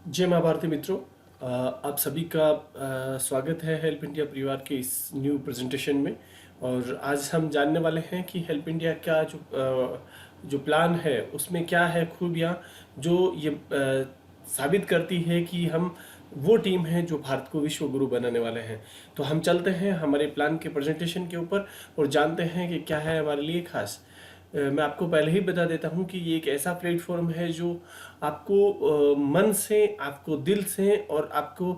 जय माँ भारती मित्रों। आप सभी का स्वागत है हेल्प इंडिया परिवार के इस न्यू प्रेजेंटेशन में। और आज हम जानने वाले हैं कि हेल्प इंडिया का जो प्लान है उसमें क्या है खूबियाँ जो ये साबित करती है कि हम वो टीम है जो भारत को विश्व गुरु बनाने वाले हैं। तो हम चलते हैं हमारे प्लान के प्रेजेंटेशन के ऊपर और जानते हैं कि क्या है हमारे लिए खास। मैं आपको पहले ही बता देता हूँ कि ये एक ऐसा प्लेटफॉर्म है जो आपको मन से, आपको दिल से और आपको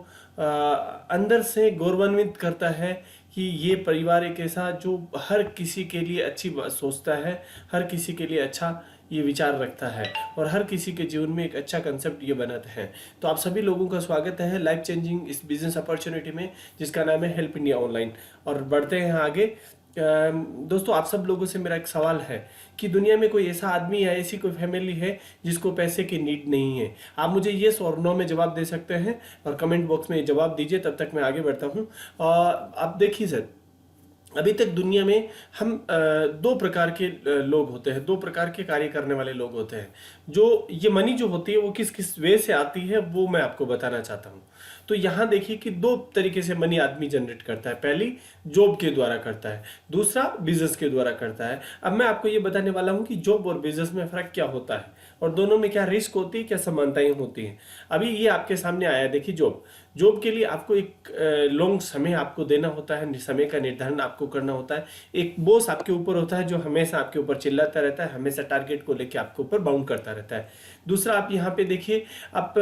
अंदर से गौरवान्वित करता है कि ये परिवार एक ऐसा जो हर किसी के लिए अच्छी बात सोचता है, हर किसी के लिए अच्छा ये विचार रखता है और हर किसी के जीवन में एक अच्छा कंसेप्ट ये बनाते हैं। तो आप सभी लोगों का स्वागत है लाइफ चेंजिंग इस बिजनेस अपॉर्चुनिटी में जिसका नाम है हेल्प इंडिया ऑनलाइन। और बढ़ते हैं आगे। दोस्तों, आप सब लोगों से मेरा एक सवाल है कि दुनिया में कोई ऐसा आदमी या ऐसी कोई फैमिली है जिसको पैसे की नीड नहीं है? आप मुझे येस और नो में जवाब दे सकते हैं और कमेंट बॉक्स में जवाब दीजिए, तब तक मैं आगे बढ़ता हूँ। और आप देखिए सर, अभी तक दुनिया में हम दो प्रकार के लोग होते हैं, दो प्रकार के कार्य करने वाले लोग होते हैं। जो ये मनी जो होती है वो किस किस वे से आती है वो मैं आपको बताना चाहता हूँ। तो यहाँ देखिए कि दो तरीके से मनी आदमी जनरेट करता है। पहली जॉब के द्वारा करता है, दूसरा बिजनेस के द्वारा करता है। अब मैं आपको ये बताने वाला हूँ कि जॉब और बिजनेस में फर्क क्या होता है और दोनों में क्या रिस्क होती है, क्या समानताएं होती हैं। अभी ये आपके सामने आया, देखिए जॉब। जॉब के लिए आपको एक लॉन्ग समय आपको देना होता है, समय का निर्धारण आपको करना होता है। एक बॉस आपके ऊपर होता है जो हमेशा आपके ऊपर चिल्लाता रहता है, हमेशा टारगेट को लेकर आपके ऊपर बाउंड करता रहता है। दूसरा, आप यहाँ पे देखिए, आप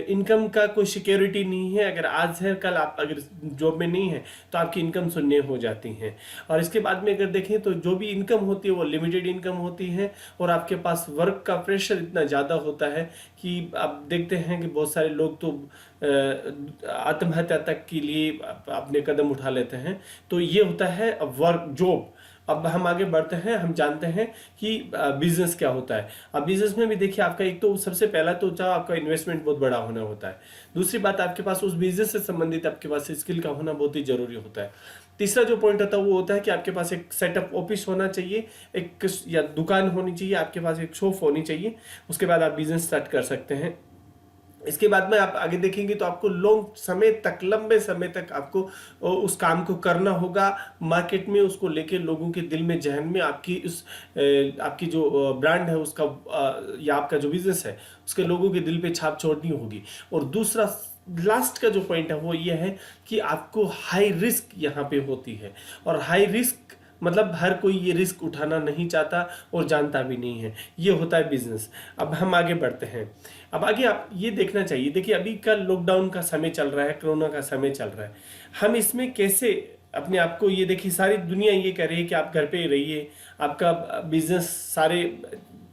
इनकम का कोई सिक्योरिटी नहीं है। अगर आज है कल आप अगर जॉब में नहीं है तो आपकी इनकम शून्य हो जाती है। और इसके बाद में अगर देखें तो जो भी इनकम होती है वो लिमिटेड इनकम होती है और आपके पास वर्क का प्रेशर इतना ज़्यादा होता है कि आप देखते हैं कि बहुत सारे लोग तो आत्महत्या तक के लिए अपने कदम उठा लेते हैं। तो ये होता है वर्क जॉब। अब हम आगे बढ़ते हैं, हम जानते हैं कि बिजनेस क्या होता है। अब बिजनेस में भी देखिए, आपका एक तो सबसे पहला तो चाहे आपका इन्वेस्टमेंट बहुत बड़ा होना होता है। दूसरी बात, आपके पास उस बिजनेस से संबंधित आपके पास स्किल का होना बहुत ही जरूरी होता है। तीसरा जो पॉइंट होता है वो होता है कि आपके पास एक सेटअप ऑफिस होना चाहिए, एक या दुकान होनी चाहिए, आपके पास एक शॉप होनी चाहिए। उसके बाद आप बिजनेस स्टार्ट कर सकते हैं। इसके बाद में आप आगे देखेंगे तो आपको लॉन्ग समय तक, लंबे समय तक आपको उस काम को करना होगा। मार्केट में उसको लेके लोगों के दिल में, जहन में आपकी उस आपकी जो ब्रांड है उसका या आपका जो बिजनेस है उसके लोगों के दिल पे छाप छोड़नी होगी। और दूसरा लास्ट का जो पॉइंट है वो ये है कि आपको हाई रिस्क यहाँ पे होती है। और हाई रिस्क मतलब हर कोई ये रिस्क उठाना नहीं चाहता और जानता भी नहीं है। ये होता है बिजनेस। अब हम आगे बढ़ते हैं। अब आगे आप ये देखना चाहिए, देखिए अभी का लॉकडाउन का समय चल रहा है, कोरोना का समय चल रहा है। हम इसमें कैसे अपने आप को, ये देखिए सारी दुनिया ये कह रही है कि आप घर पे ही रहिए, आपका बिजनेस सारे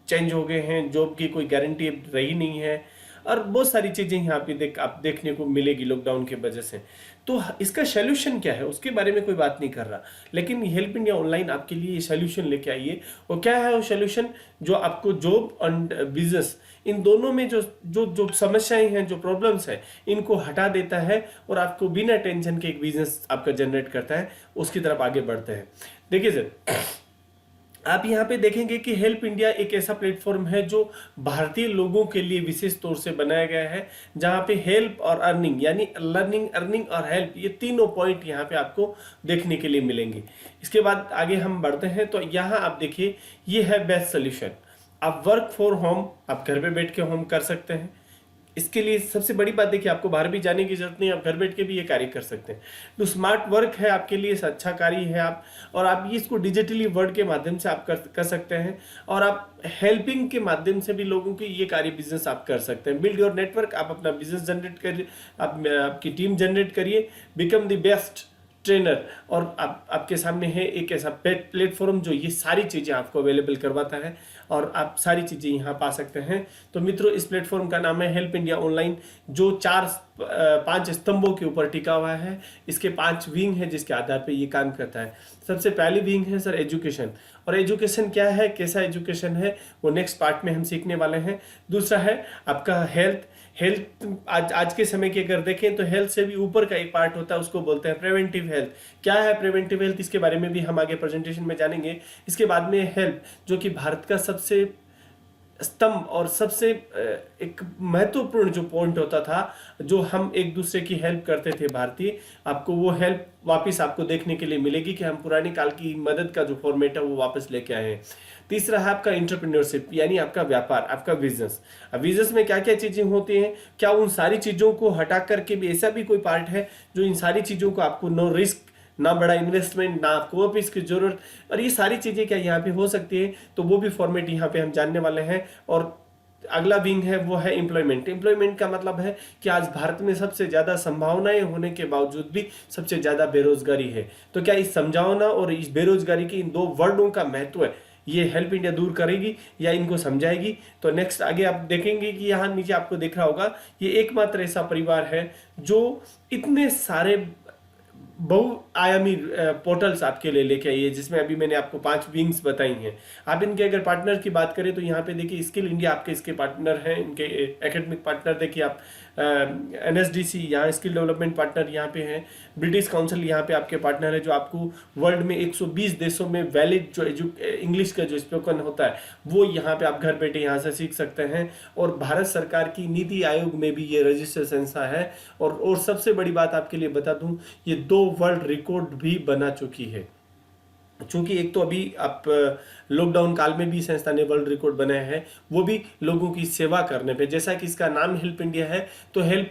चेंज हो गए हैं, जॉब की कोई गारंटी रही नहीं है और बहुत सारी चीज़ें यहाँ पे आप देखने को मिलेगी लॉकडाउन की वजह से। तो इसका सोल्यूशन क्या है उसके बारे में कोई बात नहीं कर रहा, लेकिन हेल्प इंडिया ऑनलाइन आपके लिए ये सोल्यूशन लेके आई है। और क्या है वो सोल्यूशन? जो आपको जॉब एंड बिजनेस इन दोनों में जो जो जो समस्याएं हैं, जो प्रॉब्लम्स हैं, इनको हटा देता है और आपको बिना टेंशन के एक बिजनेस आपका जनरेट करता है। उसकी तरफ आगे बढ़ते हैं। देखिए सर, आप यहाँ पे देखेंगे कि हेल्प इंडिया एक ऐसा प्लेटफॉर्म है जो भारतीय लोगों के लिए विशेष तौर से बनाया गया है, जहाँ पे हेल्प और अर्निंग यानी लर्निंग, अर्निंग और हेल्प, ये तीनों पॉइंट यहाँ पे आपको देखने के लिए मिलेंगे। इसके बाद आगे हम बढ़ते हैं तो यहाँ आप देखिए, ये है बेस्ट सोल्यूशन। आप वर्क फॉर होम, आप घर पे बैठ के होम कर सकते हैं। इसके लिए सबसे बड़ी बात देखिए, आपको बाहर भी जाने की जरूरत नहीं, आप घर बैठ के भी ये कार्य कर सकते हैं। तो स्मार्ट वर्क है आपके लिए, अच्छा कार्य है आप, और आप ये इसको डिजिटली वर्ड के माध्यम से आप कर सकते हैं। और आप हेल्पिंग के माध्यम से भी लोगों की ये कार्य बिजनेस आप कर सकते हैं। बिल्ड योर नेटवर्क, आप अपना बिजनेस जनरेट करिए, आप आपकी टीम जनरेट करिए, बिकम द बेस्ट ट्रेनर। और आपके सामने है एक ऐसा प्लेटफॉर्म जो ये सारी चीज़ें आपको अवेलेबल करवाता है और आप सारी चीज़ें यहाँ पा सकते हैं। तो मित्रों, इस प्लेटफॉर्म का नाम है हेल्प इंडिया ऑनलाइन, जो 5 स्तंभों के ऊपर टिका हुआ है। इसके 5 विंग है जिसके आधार पे ये काम करता है। सबसे पहली विंग है सर एजुकेशन, और एजुकेशन क्या है, कैसा एजुकेशन है, वो नेक्स्ट पार्ट में हम सीखने वाले हैं। दूसरा है आपका हेल्थ। हेल्थ आज के समय की अगर देखें तो हेल्थ से भी ऊपर का एक पार्ट होता है, उसको बोलते हैं प्रिवेंटिव हेल्थ। क्या है प्रिवेंटिव हेल्थ, इसके बारे में भी हम आगे प्रेजेंटेशन में जानेंगे। इसके बाद में हेल्प, जो कि भारत का सबसे स्तंभ और सबसे एक महत्वपूर्ण जो पॉइंट होता था, जो हम एक दूसरे की हेल्प करते थे भारतीय, आपको वो हेल्प वापस आपको देखने के लिए मिलेगी कि हम पुरानी काल की मदद का जो फॉर्मेट है वो वापस लेके आए हैं। तीसरा है आपका एंटरप्रेन्योरशिप, यानी आपका व्यापार, आपका बिजनेस। अब बिजनेस में क्या क्या चीजें होती हैं, क्या उन सारी चीजों को हटा करके भी ऐसा भी कोई पार्ट है जो इन सारी चीजों को आपको नो रिस्क, ना बड़ा इन्वेस्टमेंट, ना आपको ऑफिस की जरूरत, और ये सारी चीजें क्या यहाँ पे हो सकती है, तो वो भी फॉर्मेट यहाँ पे हम जानने वाले हैं। और अगला विंग है वो है एम्प्लॉयमेंट। एम्प्लॉयमेंट का मतलब है कि आज भारत में सबसे ज्यादा संभावनाएं होने के बावजूद भी सबसे ज्यादा बेरोजगारी है। तो क्या इस संभावना और इस बेरोजगारी की इन दो वर्डों का महत्व है, ये हेल्प इंडिया दूर करेगी या इनको समझाएगी? तो नेक्स्ट आगे आप देखेंगे कि यहाँ नीचे आपको दिख रहा होगा, ये एकमात्र ऐसा परिवार है जो इतने सारे बहुआयामी पोर्टल्स आपके लिए लेके आई है, जिसमें अभी मैंने आपको 5 विंग्स बताई हैं। आप इनके अगर पार्टनर की बात करें तो यहाँ पे देखिए स्किल इंडिया आपके इसके पार्टनर हैं, इनके एकेडमिक पार्टनर देखिए आप, एनएसडीसी यहाँ स्किल डेवलपमेंट पार्टनर यहाँ पे हैं, ब्रिटिश काउंसिल यहाँ पे आपके पार्टनर है, जो आपको वर्ल्ड में 120 देशों में वैलिड जो इंग्लिश का जो स्पोकन होता है वो यहाँ पे आप घर बैठे यहाँ से सीख सकते हैं। और भारत सरकार की नीति आयोग में भी ये रजिस्टर्ड संस्था है। और सबसे बड़ी बात आपके लिए बता दूं, ये 2 वर्ल्ड रिकॉर्ड भी बना चुकी है। चूंकि एक तो अभी आप लॉकडाउन काल में भी संस्था ने वर्ल्ड रिकॉर्ड बनाया है, वो भी लोगों की सेवा करने पे। जैसा कि इसका नाम हेल्प इंडिया है, तो हेल्प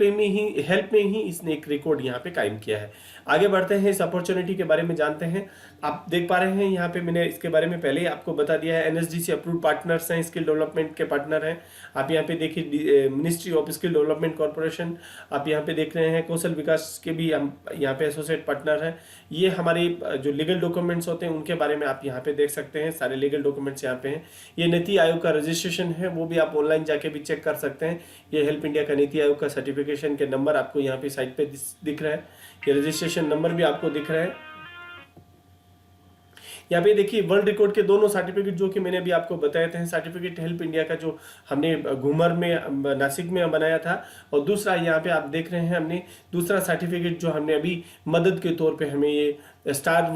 में ही इसने एक रिकॉर्ड यहाँ पे कायम किया है। आगे बढ़ते हैं, इस अपॉर्चुनिटी के बारे में जानते हैं। आप देख पा रहे हैं यहाँ पे मैंने इसके बारे में पहले ही आपको बता दिया है। एनएसडीसी अप्रूव पार्टनर्स हैं, स्किल डेवलपमेंट के पार्टनर हैं। आप यहाँ पे देखिए ministry of skill development corporation, आप यहाँ पे देख रहे हैं कौशल विकास के भी हम यहाँ पे एसोसिएट पार्टनर हैं। ये हमारे जो लीगल डॉक्यूमेंट्स होते हैं उनके बारे में आप यहाँ पे देख सकते हैं, सारे लीगल डॉक्यूमेंट्स यहाँ पे हैं। ये नीति आयोग का रजिस्ट्रेशन है, वो भी आप ऑनलाइन जाके भी चेक कर सकते हैं। ये हेल्प इंडिया का नीति आयोग का सर्टिफिकेशन के नंबर आपको यहाँ पे साइट पे दिख रहा है, ये रजिस्ट्रेशन नंबर भी आपको दिख रहा है। यहाँ पे देखिए वर्ल्ड रिकॉर्ड के दोनों सर्टिफिकेट जो कि मैंने अभी आपको बताए थे, सर्टिफिकेट हेल्प इंडिया का जो हमने घूमर में नासिक में बनाया था, और दूसरा यहाँ पे आप देख रहे हैं हमने दूसरा सर्टिफिकेट जो हमने अभी मदद के तौर पे हमें ये स्टार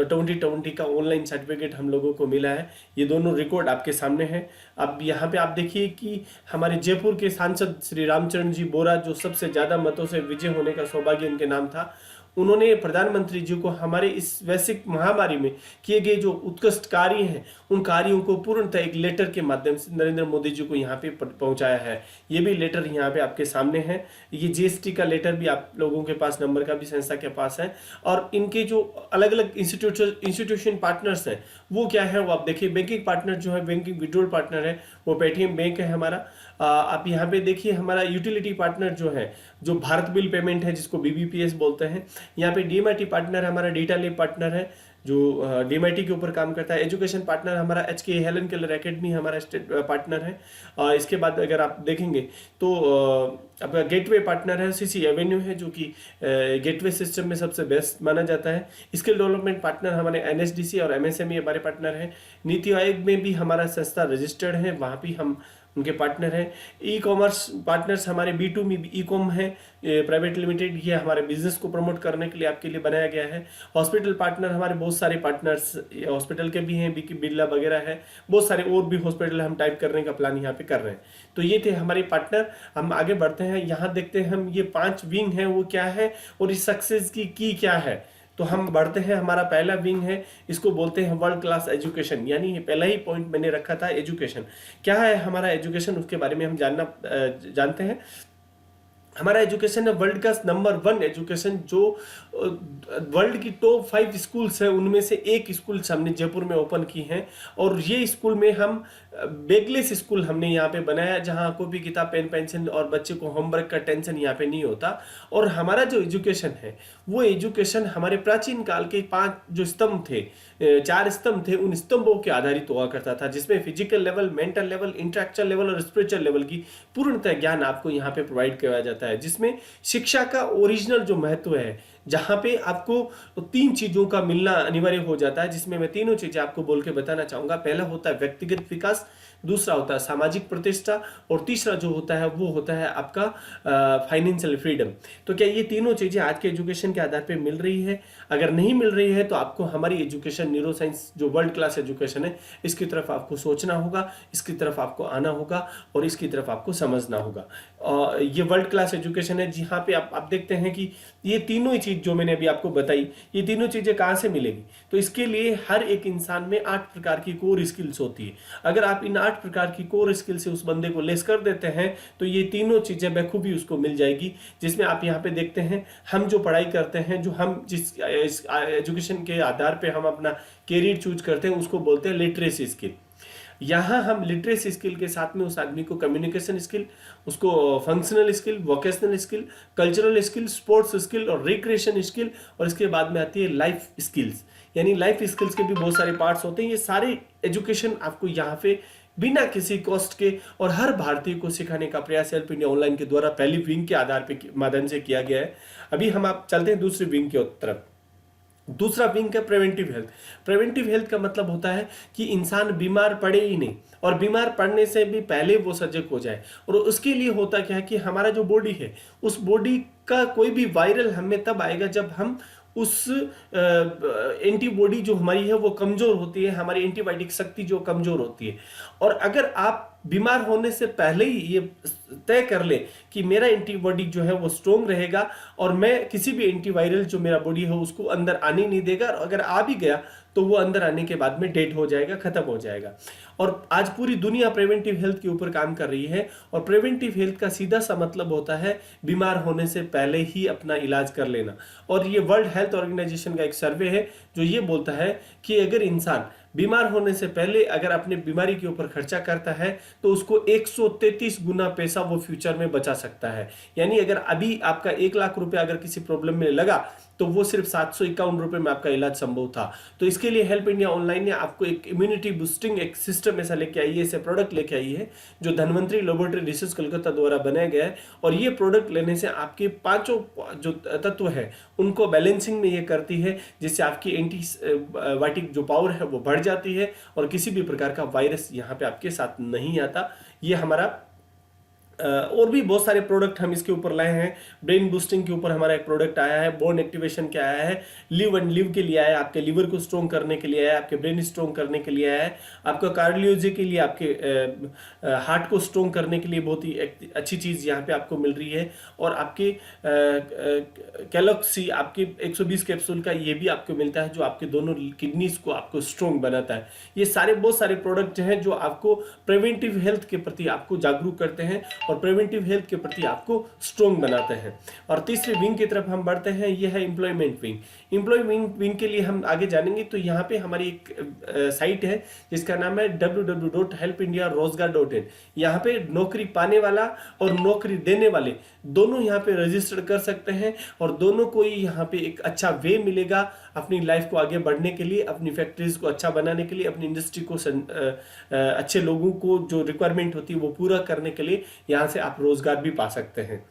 2020 का ऑनलाइन सर्टिफिकेट हम लोगों को मिला है। ये दोनों रिकॉर्ड आपके सामने हैं। अब यहाँ पे आप देखिए कि हमारे जयपुर के सांसद श्री रामचरण जी बोरा, जो सबसे ज्यादा मतों से विजय होने का सौभाग्य उनके नाम था, उन्होंने प्रधानमंत्री जी को हमारे इस वैश्विक महामारी में किए गए जो उत्कृष्ट कार्य हैं उन कार्यों को पूर्णतः एक लेटर के माध्यम से नरेंद्र मोदी जी को यहाँ पे पहुंचाया है। ये भी लेटर यहाँ पे आपके सामने है। ये जीएसटी का लेटर भी आप लोगों के पास, नंबर का भी संस्था के पास है। और इनके जो अलग अलग इंस्टीट्यूशन पार्टनर्स हैं वो क्या है, वो आप देखिए। बैंकिंग पार्टनर जो है, बैंकिंग विड्रॉल पार्टनर है, वो पेटीएम बैंक है हमारा। आप यहाँ पे देखिए हमारा यूटिलिटी पार्टनर जो है, जो भारत बिल पेमेंट है जिसको बीबीपीएस बोलते हैं। यहाँ पे डीएमआईटी पार्टनर हमारा डेटा लैब पार्टनर है, जो डीएमआईटी के ऊपर काम करता है। एजुकेशन पार्टनर हमारा एचके हेलन केलर एकेडमी हमारा स्टेट पार्टनर है। इसके बाद अगर आप देखेंगे तो आपका गेटवे पार्टनर है सीसी एवेन्यू है, जो कि गेटवे सिस्टम में सबसे बेस्ट माना जाता है। स्किल डेवलपमेंट पार्टनर हमारे एनएसडीसी और एमएसएमई हमारे पार्टनर है। नीति आयोग में भी हमारा संस्था रजिस्टर्ड है, वहाँ भी हम उनके पार्टनर हैं। ई कॉमर्स पार्टनर्स हमारे B2 में ई कॉम है प्राइवेट लिमिटेड, ये हमारे बिजनेस को प्रमोट करने के लिए आपके लिए बनाया गया है। हॉस्पिटल पार्टनर हमारे बहुत सारे पार्टनर्स हॉस्पिटल के भी हैं, बीकी बिरला वगैरह है, बहुत सारे और भी हॉस्पिटल हम टाइप करने का प्लान यहाँ पे कर रहे हैं। तो ये थे हमारे पार्टनर। हम आगे बढ़ते हैं, यहाँ देखते हैं हम ये 5 विंग है वो क्या है और इस सक्सेस की क्या है। तो हम बढ़ते हैं, हमारा पहला विंग है, इसको बोलते हैं वर्ल्ड क्लास एजुकेशन। यानी ये पहला ही पॉइंट मैंने रखा था, एजुकेशन क्या है हमारा एजुकेशन, उसके बारे में हम जानते हैं। हमारा एजुकेशन है वर्ल्ड का नंबर 1 एजुकेशन, जो वर्ल्ड की टॉप 5 स्कूल्स है उनमें से एक स्कूल हमने जयपुर में ओपन की है। और ये स्कूल में हम बैगलेस स्कूल हमने यहाँ पे बनाया, जहाँ कॉपी किताब पेन पेंसिल और बच्चे को होमवर्क का टेंशन यहाँ पे नहीं होता। और हमारा जो एजुकेशन है वो एजुकेशन हमारे प्राचीन काल के 5 जो स्तंभ थे, 4 स्तंभ थे, उन स्तंभों के आधारित हुआ करता था, जिसमें physical level, mental level, intellectual level और स्पिरिचुअल लेवल की पूर्णतः ज्ञान आपको यहाँ पे प्रोवाइड किया जाता है, जिसमें शिक्षा का ओरिजिनल जो महत्व है, जहां पे आपको 3 चीजों का मिलना अनिवार्य हो जाता है, जिसमें मैं तीनों चीजें आपको बोल के बताना चाहूंगा। पहला होता है व्यक्तिगत विकास, दूसरा होता है सामाजिक प्रतिष्ठा, और तीसरा जो होता है वो होता है आपका फाइनेंशियल फ्रीडम। तो क्या ये तीनों चीज़ें आज के एजुकेशन के आधार पे मिल रही है? अगर नहीं मिल रही है तो आपको हमारी एजुकेशन, न्यूरो साइंस जो वर्ल्ड क्लास एजुकेशन है, इसकी तरफ आपको सोचना होगा, इसकी तरफ आपको आना होगा और इसकी तरफ आपको समझना होगा। ये वर्ल्ड क्लास एजुकेशन है जहाँ पे आप देखते हैं कि ये तीनों ही चीज़ जो मैंने अभी आपको बताई, ये तीनों चीज़ें कहाँ से मिलेगी? तो इसके लिए हर एक इंसान में 8 प्रकार की कोर स्किल्स होती है। अगर आप इन 8 प्रकार की कोर स्किल से उस बंदे को लेस कर देते हैं तो ये तीनों चीज़ें बखूबी उसको मिल जाएगी। जिसमें आप यहाँ पे देखते हैं, हम जो पढ़ाई करते हैं, जो हम जिस एजुकेशन के आधार पे हम अपना कैरियर चूज करते हैं, उसको बोलते हैं लिटरेसी स्किल। यहाँ हम लिटरेसी स्किल के साथ में उस आदमी को कम्युनिकेशन स्किल, उसको functional skill, vocational skill, cultural skill, sports skill और रिक्रिएशन स्किल, और इसके बाद में आती है लाइफ स्किल्स। यानी लाइफ स्किल्स के भी बहुत सारे पार्ट्स होते हैं। ये सारे एजुकेशन आपको यहाँ पे बिना किसी कॉस्ट के और हर भारतीय को सिखाने का प्रयास हेल्प इंडिया ऑनलाइन के द्वारा पहली विंग के आधार पे माध्यम से किया गया है। अभी हम आप चलते हैं दूसरी विंग की तरफ। दूसरा विंग है प्रिवेंटिव हेल्थ। प्रिवेंटिव हेल्थ का मतलब होता है कि इंसान बीमार पड़े ही नहीं, और बीमार पड़ने से भी पहले वो सजग हो जाए। और उसके लिए होता क्या है कि हमारा जो बॉडी है, उस बॉडी का कोई भी वायरल हमें तब आएगा जब हम उस एंटीबॉडी जो हमारी है वो कमजोर होती है, हमारी एंटीबायोटिक शक्ति जो कमजोर होती है। और अगर आप बीमार होने से पहले ही ये तय कर ले कि मेरा एंटीबॉडी जो है वो स्ट्रोंग रहेगा और मैं किसी भी एंटीवायरल जो मेरा बॉडी है उसको अंदर आने नहीं देगा, और अगर आ भी गया तो वो अंदर आने के बाद में डेड हो जाएगा, खत्म हो जाएगा। और आज पूरी दुनिया प्रिवेंटिव हेल्थ के ऊपर काम कर रही है, और प्रिवेंटिव हेल्थ का सीधा सा मतलब होता है बीमार होने से पहले ही अपना इलाज कर लेना। और ये वर्ल्ड हेल्थ ऑर्गेनाइजेशन का एक सर्वे है जो ये बोलता है कि अगर इंसान बीमार होने से पहले अगर अपने बीमारी के ऊपर खर्चा करता है तो उसको 133 गुना पैसा वो फ्यूचर में बचा सकता है। यानी अगर अभी आपका 1 लाख रुपया अगर किसी प्रॉब्लम में लगा तो वो सिर्फ 751 रुपए में आपका इलाज संभव था। तो इसके लिए हेल्प इंडिया ऑनलाइन ने आपको एक इम्यूनिटी बूस्टिंग एक सिस्टम ऐसा लेके आई है, ऐसे प्रोडक्ट लेके आई है जो धन्वंतरी लेबोरेटरी रिसर्च कोलकाता द्वारा बनाया गया है। और ये प्रोडक्ट लेने से आपके पांचों जो तत्व है उनको बैलेंसिंग में ये करती है, जिससे आपकी एंटीबायोटिक जो पावर है वो बढ़ जाती है और किसी भी प्रकार का वायरस यहाँ पे आपके साथ नहीं आता। ये हमारा और भी बहुत सारे प्रोडक्ट हम इसके ऊपर लाए हैं। ब्रेन बूस्टिंग के ऊपर हमारा एक प्रोडक्ट आया है, बोन एक्टिवेशन के आया है, लिव एंड लिव के लिए आया है, आपके लिवर को स्ट्रॉन्ग करने के लिए आया है, आपके ब्रेन स्ट्रॉन्ग करने के लिए आया है, आपका कार्डियोलॉजी के लिए, आपके हार्ट को स्ट्रॉन्ग करने के लिए बहुत ही अच्छी चीज़ यहाँ पे आपको मिल रही है। और आपके कैलोक्सी आपके 120 कैप्सूल का ये भी आपको मिलता है जो आपके दोनों किडनीज को आपको स्ट्रॉन्ग बनाता है। ये सारे बहुत सारे प्रोडक्ट हैं जो आपको प्रिवेंटिव हेल्थ के प्रति आपको जागरूक करते हैं और प्रिवेंटिव हेल्थ के प्रति आपको स्ट्रॉन्ग बनाते हैं। और तीसरी विंग की तरफ हम बढ़ते हैं, यह है एम्प्लॉयमेंट विंग। एम्प्लॉयमेंट विंग के लिए हम आगे जानेंगे। तो यहाँ पे हमारी एक साइट है जिसका नाम है www.helpindiarozgar.in। यहाँ पे नौकरी पाने वाला और नौकरी देने वाले दोनों यहाँ पे रजिस्टर कर सकते हैं, और दोनों को ही यहाँ पे एक अच्छा वे मिलेगा अपनी लाइफ को आगे बढ़ने के लिए, अपनी फैक्ट्रीज को अच्छा बनाने के लिए, अपनी इंडस्ट्री को अच्छे लोगों को जो रिक्वायरमेंट होती है वो पूरा करने के लिए यहाँ से आप रोजगार भी पा सकते हैं।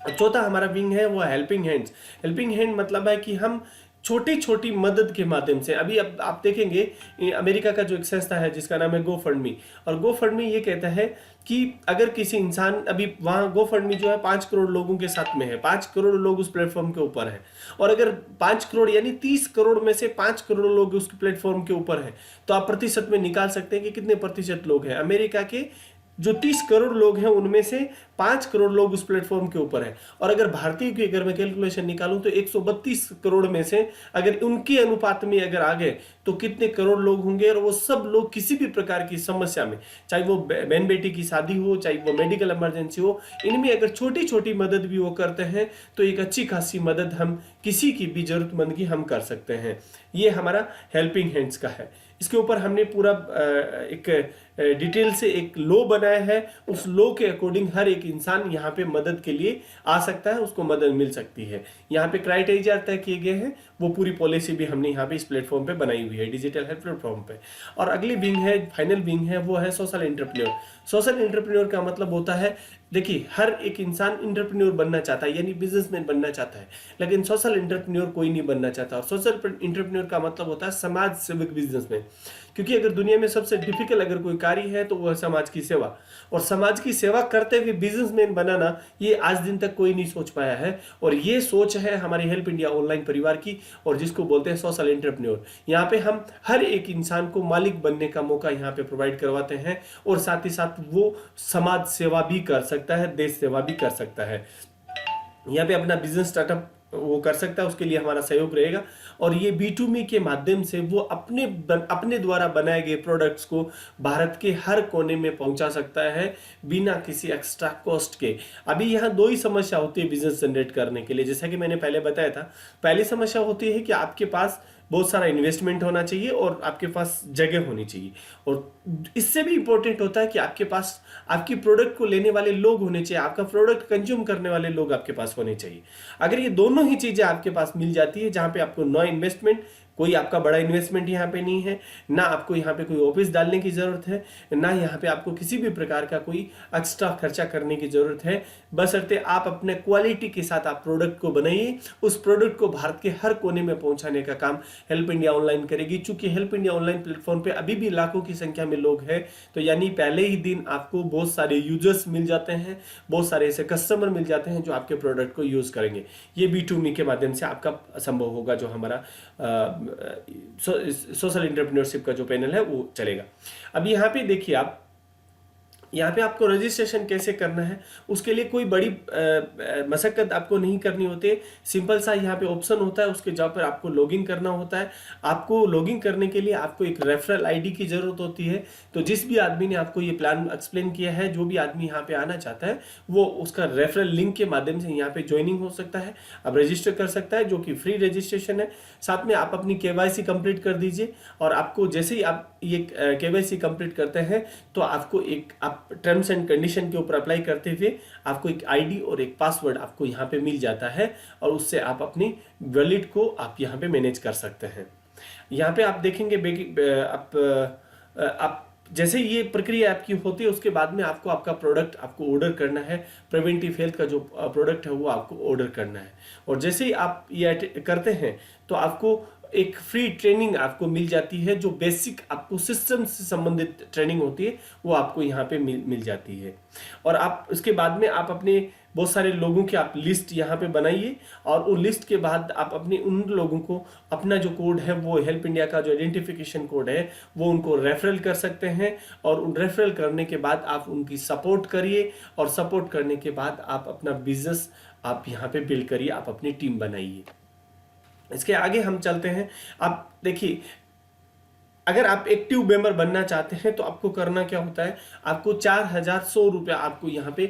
चौथा हमारा विंग है वो हेल्पिंग हैंड्स। हेल्पिंग हैंड मतलब है कि हम छोटी छोटी मदद के माध्यम से, अभी अब आप देखेंगे अमेरिका का जो एक संस्था है जिसका नाम है GoFundMe, और GoFundMe ये कहता है कि अगर किसी इंसान, अभी वहाँ GoFundMe जो है 5 करोड़ लोगों के साथ में है, 5 करोड़ लोग उस प्लेटफॉर्म के ऊपर हैं, और अगर 5 करोड़ यानी 30 करोड़ में से 5 करोड़ लोग उस प्लेटफॉर्म के ऊपर हैं, तो आप प्रतिशत में निकाल सकते हैं कि कितने प्रतिशत लोग हैं। अमेरिका के जो 30 करोड़ लोग हैं उनमें से 5 करोड़ लोग उस प्लेटफॉर्म के ऊपर है। और अगर भारतीय की अगर मैं कैलकुलेशन निकालूं तो 132 करोड़ में से अगर उनके अनुपात में अगर आ गए तो कितने करोड़ लोग होंगे। और वो सब लोग किसी भी प्रकार की समस्या में, चाहे वो बहन बेटी की शादी हो, चाहे वो मेडिकल इमरजेंसी हो, इनमें अगर छोटी छोटी मदद भी वो करते हैं तो एक अच्छी खासी मदद हम किसी की भी जरूरतमंद की हम कर सकते हैं। ये हमारा हेल्पिंग हैंड्स का है। इसके ऊपर हमने पूरा एक डिटेल से एक लॉ बनाया है। उस लॉ के अकॉर्डिंग हर एक इंसान यहाँ पे मदद के लिए आ सकता है, उसको मदद मिल सकती है। यहाँ पे क्राइटेरिया तय किए गए हैं, वो पूरी पॉलिसी भी हमने यहाँ पे इस प्लेटफॉर्म पे बनाई हुई है, डिजिटल हेल्थ प्लेटफॉर्म पे। और अगली विंग है, फाइनल विंग है, वो है सोशल एंटरप्रेन्योर। सोशल एंटरप्रेन्योर का मतलब होता है, देखिए हर एक इंसान एंटरप्रेन्योर बनना चाहता है, यानी बिजनेसमैन बनना चाहता है, लेकिन सोशल एंटरप्रेन्योर कोई नहीं बनना चाहता। और सोशल एंटरप्रेन्योर का मतलब होता है समाज सेवक बिजनेसमैन, क्योंकि अगर दुनिया में सबसे डिफिकल्ट अगर कोई कार्य है तो वो है समाज की सेवा, और समाज की सेवा करते हुए बिजनेसमैन बनाना ये आज दिन तक कोई नहीं सोच पाया है। और ये सोच है हमारी हेल्प इंडिया ऑनलाइन परिवार की, और जिसको बोलते हैं सोशल एंटरप्रेन्योर। यहाँ पे हम हर एक इंसान को मालिक बनने का मौका यहाँ पे प्रोवाइड करवाते हैं, और साथ ही साथ वो समाज सेवा भी कर सकता है, देश सेवा भी कर सकता है, यहाँ पे अपना बिजनेस स्टार्टअप वो कर सकता है, उसके लिए हमारा सहयोग रहेगा। और ये B2Me के माध्यम से वो अपने द्वारा बनाए गए प्रोडक्ट्स को भारत के हर कोने में पहुंचा सकता है बिना किसी एक्स्ट्रा कॉस्ट के। अभी यहाँ दो ही समस्या होती है बिजनेस जनरेट करने के लिए, जैसा कि मैंने पहले बताया था। पहली समस्या होती है कि आपके पास बहुत सारा इन्वेस्टमेंट होना चाहिए और आपके पास जगह होनी चाहिए, और इससे भी इंपॉर्टेंट होता है कि आपके पास आपकी प्रोडक्ट को लेने वाले लोग होने चाहिए, आपका प्रोडक्ट कंज्यूम करने वाले लोग आपके पास होने चाहिए। अगर ये दोनों ही चीजें आपके पास मिल जाती है, जहां पे आपको नो इन्वेस्टमेंट, कोई आपका बड़ा इन्वेस्टमेंट यहाँ पे नहीं है, ना आपको यहाँ पे कोई ऑफिस डालने की जरूरत है, ना यहाँ पे आपको किसी भी प्रकार का कोई एक्स्ट्रा खर्चा करने की जरूरत है, बशर्ते आप अपने क्वालिटी के साथ आप प्रोडक्ट को बनाइए। उस प्रोडक्ट को भारत के हर कोने में पहुंचाने का काम हेल्प इंडिया ऑनलाइन करेगी। चूंकि हेल्प इंडिया ऑनलाइन प्लेटफॉर्म पे अभी भी लाखों की संख्या में लोग हैं, तो यानी पहले ही दिन आपको बहुत सारे यूजर्स मिल जाते हैं, बहुत सारे ऐसे कस्टमर मिल जाते हैं जो आपके प्रोडक्ट को यूज करेंगे। ये B2Me के माध्यम से आपका संभव होगा, जो हमारा सोशल एंटरप्रेन्योरशिप का जो पैनल है वो चलेगा। अब यहाँ पे देखिए, आप यहाँ पे आपको रजिस्ट्रेशन कैसे करना है, उसके लिए कोई बड़ी मशक्कत आपको नहीं करनी होती है। सिंपल सा यहाँ पे ऑप्शन होता है, उसके जहाँ पर आपको लॉगिन करना होता है। आपको लॉगिन करने के लिए आपको एक रेफरल आईडी की जरूरत होती है। तो जिस भी आदमी ने आपको ये प्लान एक्सप्लेन किया है, जो भी आदमी यहाँ पे आना चाहता है, वो उसका रेफरल लिंक के माध्यम से यहाँ पे ज्वाइनिंग हो सकता है, अब रजिस्टर कर सकता है, जो कि फ्री रजिस्ट्रेशन है। साथ में आप अपनी KYC कंप्लीट कर दीजिए, और आपको जैसे ही आप ये KYC कंप्लीट करते हैं तो आपको एक टर्म्स एंड कंडीशन के ऊपर अप्लाई करते हुए आपको एक आईडी और एक पासवर्ड आपको यहाँ पे मिल जाता है, और उससे आप अपनी वॉलेट को आप यहाँ पे मैनेज कर सकते हैं। यहाँ पे आप देखेंगे आप जैसे ये प्रक्रिया आपकी होती है, उसके बाद में आपको आपका प्रोडक्ट आपको ऑर्डर करना है। प्रिवेंटिव हेल्थ का जो प्रोडक्ट है वो आपको ऑर्डर करना है, और जैसे ही आप ये करते हैं तो आपको एक फ्री ट्रेनिंग आपको मिल जाती है। जो बेसिक आपको सिस्टम से संबंधित ट्रेनिंग होती है वो आपको यहाँ पे मिल जाती है। और आप उसके बाद में आप अपने बहुत सारे लोगों की आप लिस्ट यहाँ पे बनाइए, और उन लिस्ट के बाद आप अपने उन लोगों को अपना जो कोड है, वो हेल्प इंडिया का जो आइडेंटिफिकेशन कोड है, वो उनको रेफरल कर सकते हैं। और उन रेफरल करने के बाद आप उनकी सपोर्ट करिए, और सपोर्ट करने के बाद आप अपना बिजनेस आप यहाँ पे बिल्ड करिए, आप अपनी टीम बनाइए। इसके आगे हम चलते हैं। आप देखिए, अगर आप एक्टिव मेंबर बनना चाहते हैं तो आपको करना क्या होता है, आपको 4100 रुपया आपको यहाँ पे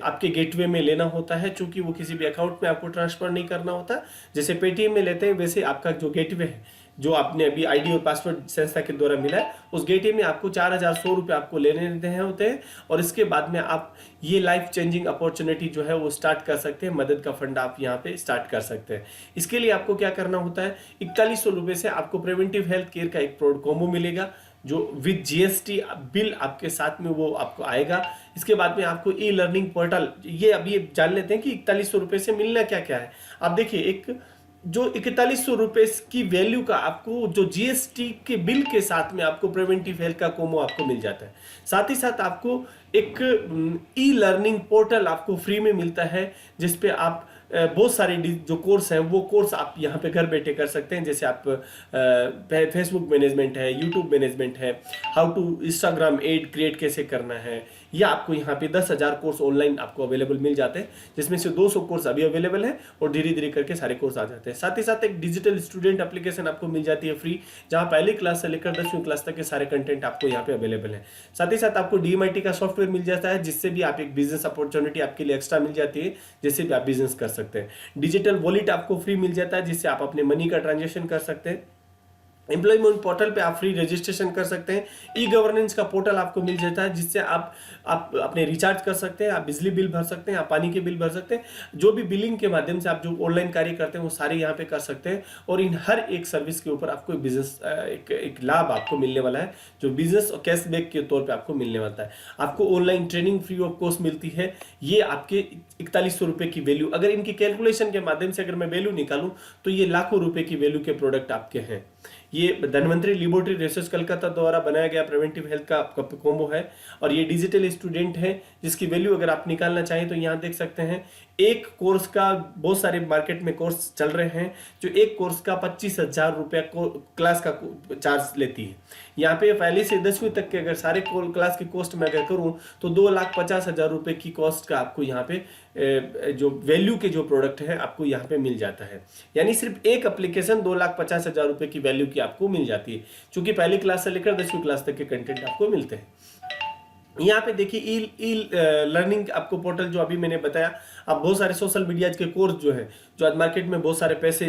आपके गेटवे में लेना होता है। चूंकि वो किसी भी अकाउंट में आपको ट्रांसफर नहीं करना होता, जैसे पेटीएम में लेते हैं वैसे आपका जो गेटवे है, जो आपने अभी आईडी और पासवर्ड संस्था के द्वारा मिला है, उस गेटवे में आपको 4100 रुपये आपको लेने देते हैं होते हैं। और इसके बाद में आप ये लाइफ चेंजिंग अपॉर्चुनिटी जो है वो स्टार्ट कर सकते हैं, मदद का फंड आप यहाँ पे स्टार्ट कर सकते हैं। इसके लिए आपको क्या करना होता है, 4100 रुपये से आपको प्रिवेंटिव हेल्थ केयर का एक प्रोडक्ट कॉम्बो मिलेगा, जो विद GST बिल आपके साथ में वो आपको आएगा। इसके बाद में आपको ई-लर्निंग पोर्टल, ये अभी जान लेते हैं कि 4100 रुपये से मिलना क्या क्या है। आप देखिए, एक जो 4100 रुपये की वैल्यू का आपको जो GST के बिल के साथ में आपको प्रिवेंटिव हेल्थ का कॉम्बो आपको मिल जाता है। साथ ही साथ आपको एक ई-लर्निंग पोर्टल आपको फ्री में मिलता है, जिसपे आप बहुत सारे जो कोर्स हैं वो कोर्स आप यहाँ पे घर बैठे कर सकते हैं। जैसे आप फेसबुक मैनेजमेंट है, यूट्यूब मैनेजमेंट है, how to Instagram ad create कैसे करना है, या आपको यहाँ पे 10,000 कोर्स ऑनलाइन आपको अवेलेबल मिल जाते हैं, जिसमें से 200 कोर्स अभी अवेलेबल है, और धीरे धीरे करके सारे कोर्स आ जाते हैं। साथ ही साथ एक डिजिटल स्टूडेंट एप्लीकेशन आपको मिल जाती है फ्री, जहाँ पहली क्लास से लेकर 10वीं क्लास तक के सारे कंटेंट आपको यहाँ पे अवेलेबल है। साथ ही साथ आपको DMIT का सॉफ्टवेयर मिल जाता है, जिससे भी आप एक बिजनेस अपॉर्चुनिटी आपके लिए एक्स्ट्रा मिल जाती है, जिससे भी आप बिजनेस कर सकते हैं। डिजिटल वॉलेट आपको फ्री मिल जाता है, जिससे आप अपने मनी का ट्रांजेक्शन कर सकते हैं। एम्प्लॉयमेंट पोर्टल पे आप फ्री रजिस्ट्रेशन कर सकते हैं। ई गवर्नेंस का पोर्टल आपको मिल जाता है, जिससे आप अपने रिचार्ज कर सकते हैं, आप बिजली बिल भर सकते हैं, आप पानी के बिल भर सकते हैं, जो भी बिलिंग के माध्यम से आप जो ऑनलाइन कार्य करते हैं वो सारे यहाँ पे कर सकते हैं। और इन हर एक सर्विस के ऊपर आपको बिजनेस एक लाभ आपको मिलने वाला है, जो बिजनेस और कैशबैक के तौर पर आपको मिलने वाला है। आपको online training free of cost मिलती है। ये आपके 4100 रुपये की वैल्यू, अगर इनकी कैलकुलेशन के माध्यम से अगर मैं वैल्यू निकालूं तो ये लाखों रुपए की वैल्यू के प्रोडक्ट आपके हैं। ये धन्वंतरी लेबोरेटरी रिसर्च कलकत्ता द्वारा बनाया गया प्रिवेंटिव हेल्थ का आपका कॉम्बो है। और ये डिजिटल स्टूडेंट है जिसकी वैल्यू अगर आप निकालना चाहें तो यहाँ देख सकते हैं, एक कोर्स का, बहुत सारे मार्केट में कोर्स चल रहे हैं जो एक कोर्स का 25,000 रुपया क्लास का चार्ज लेती है। यहाँ पे पहले से 10वीं तक के अगर सारे क्लास की कॉस्ट में अगर करूँ तो 2,50,000 रुपये की कॉस्ट का आपको यहाँ पे जो वैल्यू के जो प्रोडक्ट है आपको यहाँ पे मिल जाता है। यानी सिर्फ एक एप्लीकेशन 2,50,000 रुपये की वैल्यू की आपको मिल जाती है, क्योंकि पहली क्लास से लेकर 10वीं क्लास तक के कंटेंट आपको मिलते हैं। यहाँ पे देखिए ई लर्निंग आपको पोर्टल जो अभी मैंने बताया, आप बहुत सारे सोशल मीडिया के कोर्स जो है, जो आज मार्केट में बहुत सारे पैसे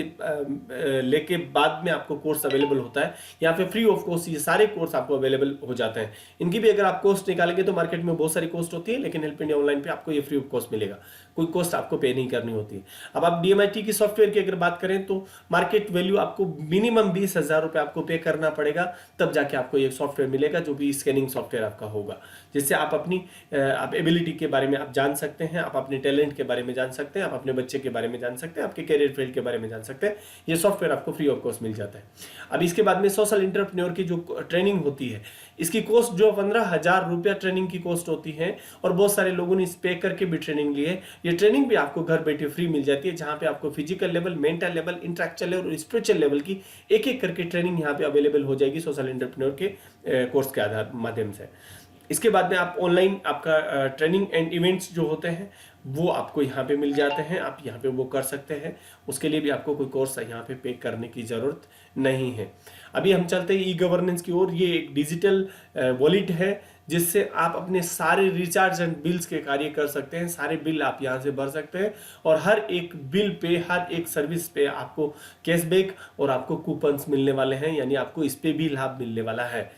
लेके बाद में आपको कोर्स अवेलेबल होता है, यहाँ पे फ्री ऑफ कॉस्ट ये सारे कोर्स आपको अवेलेबल हो जाते हैं। इनकी भी अगर आप कॉस्ट निकालेंगे तो मार्केट में बहुत सारी कॉस्ट होती है, लेकिन हेल्प इंडिया ऑनलाइन पे आपको ये फ्री ऑफ कॉस्ट मिलेगा, कोई कॉस्ट आपको पे नहीं करनी होती है। अब आप DMIT की सॉफ्टवेयर की अगर बात करें तो मार्केट वैल्यू आपको मिनिमम 20,000 रुपये आपको पे करना पड़ेगा, तब जाके आपको ये सॉफ्टवेयर मिलेगा जो भी स्कैनिंग सॉफ्टवेयर आपका होगा, जिससे आप अपनी आप एबिलिटी के बारे में आप जान सकते हैं, आप अपने टैलेंट के बारे में जान सकते हैं, आप अपने बच्चे के बारे में जान सकते हैं, आपके कैरियर फील्ड के बारे में जान सकते हैं। ये सॉफ्टवेयर आपको फ्री ऑफ कॉस्ट मिल जाता है। अब इसके बाद में सोशल एंटरप्रेन्योर की जो ट्रेनिंग होती है, इसकी कॉस्ट जो 15,000 रुपया ट्रेनिंग की कॉस्ट होती है, और बहुत सारे लोगों ने इस पे करके भी ट्रेनिंग ली है। ये ट्रेनिंग भी आपको घर बैठे फ्री मिल जाती है, जहाँ पे आपको physical level, mental level, intellectual level और स्पिरिचुअल लेवल की एक एक करके ट्रेनिंग यहाँ पे अवेलेबल हो जाएगी सोशल एंटरप्रेन्योर के कोर्स के आधार माध्यम से। इसके बाद में आप ऑनलाइन आपका ट्रेनिंग एंड इवेंट्स जो होते हैं वो आपको यहाँ पे मिल जाते हैं, आप यहाँ पे वो कर सकते हैं। उसके लिए भी आपको कोई कोर्स यहाँ पे करने की ज़रूरत नहीं है। अभी हम चलते हैं ई गवर्नेंस की ओर। ये एक डिजिटल वॉलेट है जिससे आप अपने सारे रिचार्ज एंड बिल्स के कार्य कर सकते हैं। सारे बिल आप यहाँ से भर सकते हैं और हर एक बिल पे, हर एक सर्विस पे आपको कैशबैक और आपको कूपन्स मिलने वाले हैं, यानी आपको इस पे भी लाभ मिलने वाला है।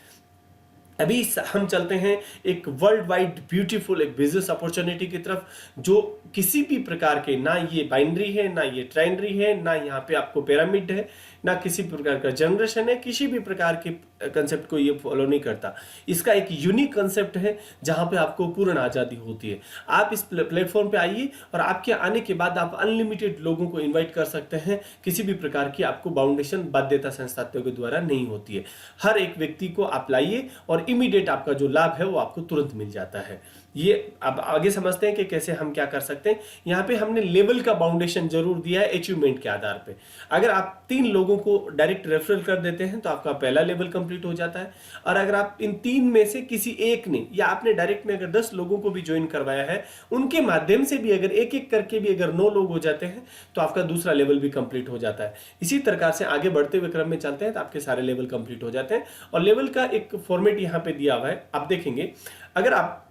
अभी हम चलते हैं एक वर्ल्ड वाइड ब्यूटीफुल एक बिजनेस अपॉर्चुनिटी की तरफ, जो किसी भी प्रकार के, ना ये बाइनरी है, ना ये ट्राइनरी है, ना यहाँ पे आपको पिरामिड है, ना किसी प्रकार का जनरेशन है, किसी भी प्रकार के कंसेप्ट को ये फॉलो नहीं करता। इसका एक यूनिक कंसेप्ट है जहाँ पे आपको पूर्ण आज़ादी होती है। आप इस प्लेटफॉर्म पे आइए और आपके आने के बाद आप अनलिमिटेड लोगों को इन्वाइट कर सकते हैं। किसी भी प्रकार की आपको बाउंडेशन बाध्यता संस्थाओं के द्वारा नहीं होती है। हर एक व्यक्ति को आप लाइए और इमीडिएट आपका जो लाभ है वो आपको तुरंत मिल जाता है। ये अब आगे समझते हैं कि कैसे हम क्या कर सकते हैं। यहाँ पे हमने लेवल का बाउंडेशन जरूर दिया है अचीवमेंट के आधार पे। अगर आप 3 लोगों को डायरेक्ट रेफरल कर देते हैं तो आपका पहला लेवल कंप्लीट हो जाता है, और अगर आप इन 3 में से किसी एक ने, या आपने डायरेक्ट में अगर 10 लोगों को भी ज्वाइन करवाया है, उनके माध्यम से भी अगर एक एक करके भी अगर 9 लोग हो जाते हैं तो आपका दूसरा लेवल भी कंप्लीट हो जाता है। इसी प्रकार से आगे बढ़ते हुए क्रम में चलते हैं तो आपके सारे लेवल कंप्लीट हो जाते हैं। और लेवल का एक फॉर्मेट यहाँ पे दिया हुआ है, आप देखेंगे। अगर आप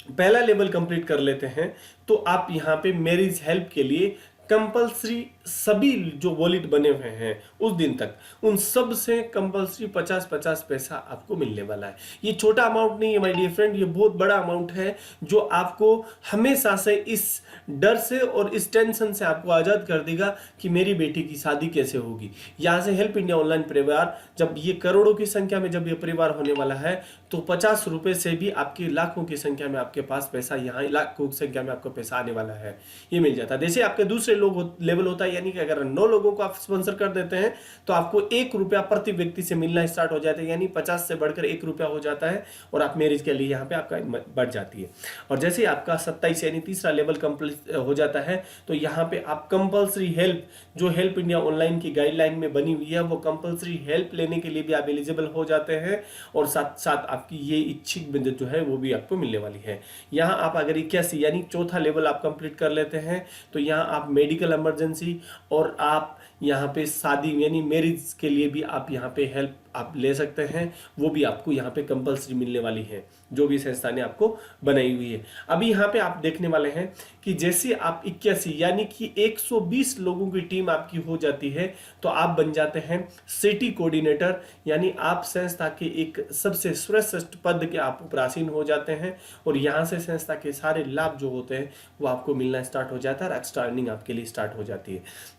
पहला लेवल कंप्लीट कर लेते हैं तो आप यहाँ पे मैरिज हेल्प के लिए कंपल्सरी सभी जो वॉलेट बने हुए हैं उस दिन तक, उन सब से कंपल्सरी 50-50 पैसा आपको मिलने वाला है। ये छोटा अमाउंट नहीं है माय डियर फ्रेंड, ये बहुत बड़ा अमाउंट है जो आपको हमेशा से इस डर से और इस टेंशन से आपको आज़ाद कर देगा कि मेरी बेटी की शादी कैसे होगी। यहाँ से हेल्प इंडिया ऑनलाइन परिवार, जब ये करोड़ों की संख्या में जब ये परिवार होने वाला है तो 50 रुपये से भी आपकी लाखों की संख्या में आपके पास पैसा, यहाँ लाखों की संख्या में आपको पैसा आने वाला है, ये मिल जाता है। जैसे आपके दूसरे लोग लेवल होता है, यानी कि अगर 9 लोगों को आप स्पॉन्सर कर देते हैं तो आपको 1 रुपया प्रति व्यक्ति से मिलना स्टार्ट हो जाता है, यानी 50 से बढ़कर 1 रुपया हो जाता है और आप मैरिज के लिए यहाँ पे आपका बढ़ जाती है। और जैसे आपका 27 यानी तीसरा लेवल कंप्लीट हो जाता है तो यहाँ पे आप कंपल्सरी हेल्प, जो हेल्प इंडिया ऑनलाइन की गाइडलाइन में बनी हुई है, वो कंपल्सरी हेल्प लेने के लिए भी आप एलिजिबल हो जाते हैं, और साथ साथ आपकी ये इच्छिक मदद जो है वो भी आपको मिलने वाली है। यहाँ आप अगर 81 यानी चौथा लेवल आप कंप्लीट कर लेते हैं तो यहाँ आप मेडिकल इमरजेंसी और आप यहाँ पे शादी यानी मैरिज के लिए भी आप यहाँ पे हेल्प आप ले सकते हैं, वो भी आपको यहाँ पे कंपल्सरी मिलने वाली है, जो भी संस्था ने आपको बनाई हुई है। अभी यहाँ पे आप देखने वाले हैं कि जैसे आप 81 यानी कि 120 लोगों की टीम आपकी हो जाती है तो आप बन जाते हैं सिटी कोऑर्डिनेटर, यानी आप संस्था के एक सबसे श्रेष्ठ पद के आप उपरासीन हो जाते हैं, और यहाँ से संस्था के सारे लाभ जो होते हैं वो आपको मिलना स्टार्ट हो जाता है और एक्स्ट्रा अर्निंग आपके लिए स्टार्ट हो जाती है।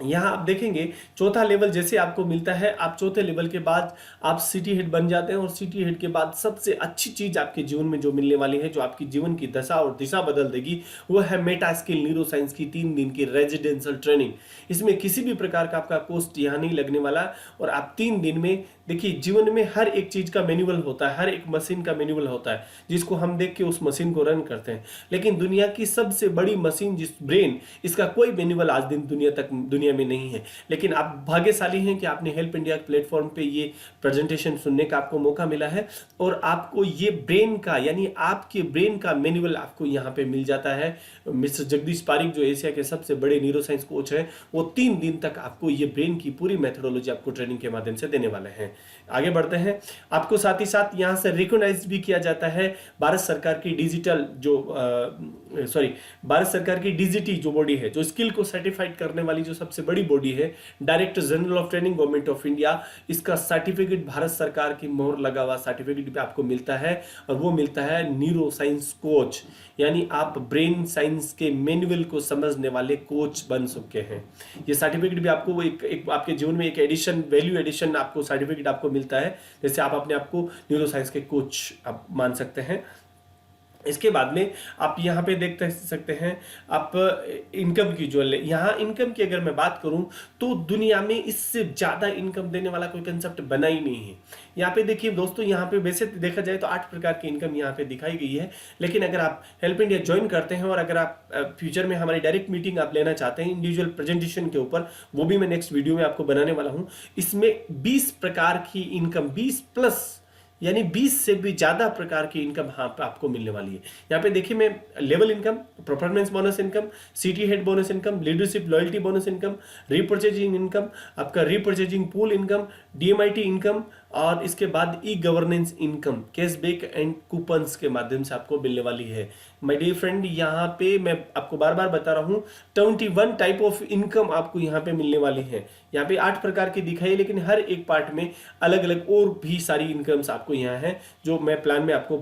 यहाँ आप देखेंगे चौथा लेवल जैसे आपको मिलता है, आप चौथे लेवल के बाद आप सिटी हेड बन जाते हैं, और सिटी हेड के बाद सबसे अच्छी चीज आपके जीवन में जो मिलने वाली है, जो आपकी जीवन की दशा और दिशा बदल देगी, वो है मेटा स्किल न्यूरो साइंस की 3 दिन की रेजिडेंशियल ट्रेनिंग। इसमें किसी भी प्रकार का आपका कॉस्ट यहाँ नहीं लगने वाला, और आप 3 दिन में देखिए, जीवन में हर एक चीज का मैनुअल होता है, हर एक मशीन का मैनुअल होता है, जिसको हम देख के उस मशीन को रन करते हैं। लेकिन दुनिया की सबसे बड़ी मशीन जिस ब्रेन, इसका कोई मैनुअल आज दिन दुनिया में नहीं है। लेकिन आप भाग्यशाली हैं कि आपने हेल्प इंडिया प्लेटफॉर्म पे ये प्रेजेंटेशन सुनने का आपको मौका मिला है, और आपको ये ब्रेन का, यानी आपके ब्रेन का मैनुअल आपको यहाँ पे मिल जाता है। मिस्टर जगदीश पारिक जो एशिया के सबसे बड़े न्यूरो साइंस कोच हैं, वो 3 दिन तक आपको ये ब्रेन की पूरी मेथोडोलॉजी आपको ट्रेनिंग के माध्यम से देने वाले हैं। आगे बढ़ते हैं। आपको साथ ही साथ यहाँ से रिकॉग्नाइज भी किया जाता है भारत सरकार की डिजिटल जो भारत सरकार की डीजीटी जो बॉडी है, जो स्किल को सर्टिफाइड करने वाली जो सबसे बड़ी बॉडी है, director general of training government of India, इसका सर्टिफिकेट भारत सरकार की मोहर लगा हुआ सर्टिफिकेट भी आपको मिलता है, और वो मिलता है न्यूरो साइंस कोच, यानी आप ब्रेन साइंस के मैनुअल को समझने वाले कोच बन चुके हैं। ये सर्टिफिकेट भी आपको एक आपके जीवन में एक एडिशन, वैल्यू एडिशन आपको सर्टिफिकेट आपको मिलता है, जैसे आप अपने आप को न्यूरो साइंस के कोच आप मान सकते हैं। इसके बाद में आप यहाँ पे देख सकते हैं आप इनकम की जो यहाँ इनकम की अगर मैं बात करूँ तो दुनिया में इससे ज़्यादा इनकम देने वाला कोई कंसेप्ट बना ही नहीं है। यहाँ पे देखिए दोस्तों, यहाँ पे वैसे देखा जाए तो 8 प्रकार की इनकम यहाँ पे दिखाई गई है, लेकिन अगर आप हेल्प इंडिया ज्वाइन करते हैं और अगर आप फ्यूचर में हमारी डायरेक्ट मीटिंग आप लेना चाहते हैं इंडिविजुअल प्रेजेंटेशन के ऊपर, वो भी मैं नेक्स्ट वीडियो में आपको बनाने वाला हूँ। इसमें 20 प्रकार की इनकम, 20 प्लस यानी 20 से भी ज्यादा प्रकार की इनकम यहाँ पे आपको मिलने वाली है। यहाँ पे देखिए मैं level income, performance bonus income, city head bonus income, leadership loyalty bonus income, repurchasing income, आपका repurchasing pool income, DMIT income, और इसके बाद e governance income, cashback and coupons के माध्यम से आपको मिलने वाली है। माय डियर फ्रेंड, यहाँ पे मैं आपको बार बार बता रहा हूँ 21 टाइप ऑफ इनकम आपको यहाँ पे मिलने वाली है। यहाँ पे 8 प्रकार की दिखाई, लेकिन हर एक पार्ट में अलग अलग और भी सारी इनकम्स आपको यहाँ है, जो मैं प्लान में आपको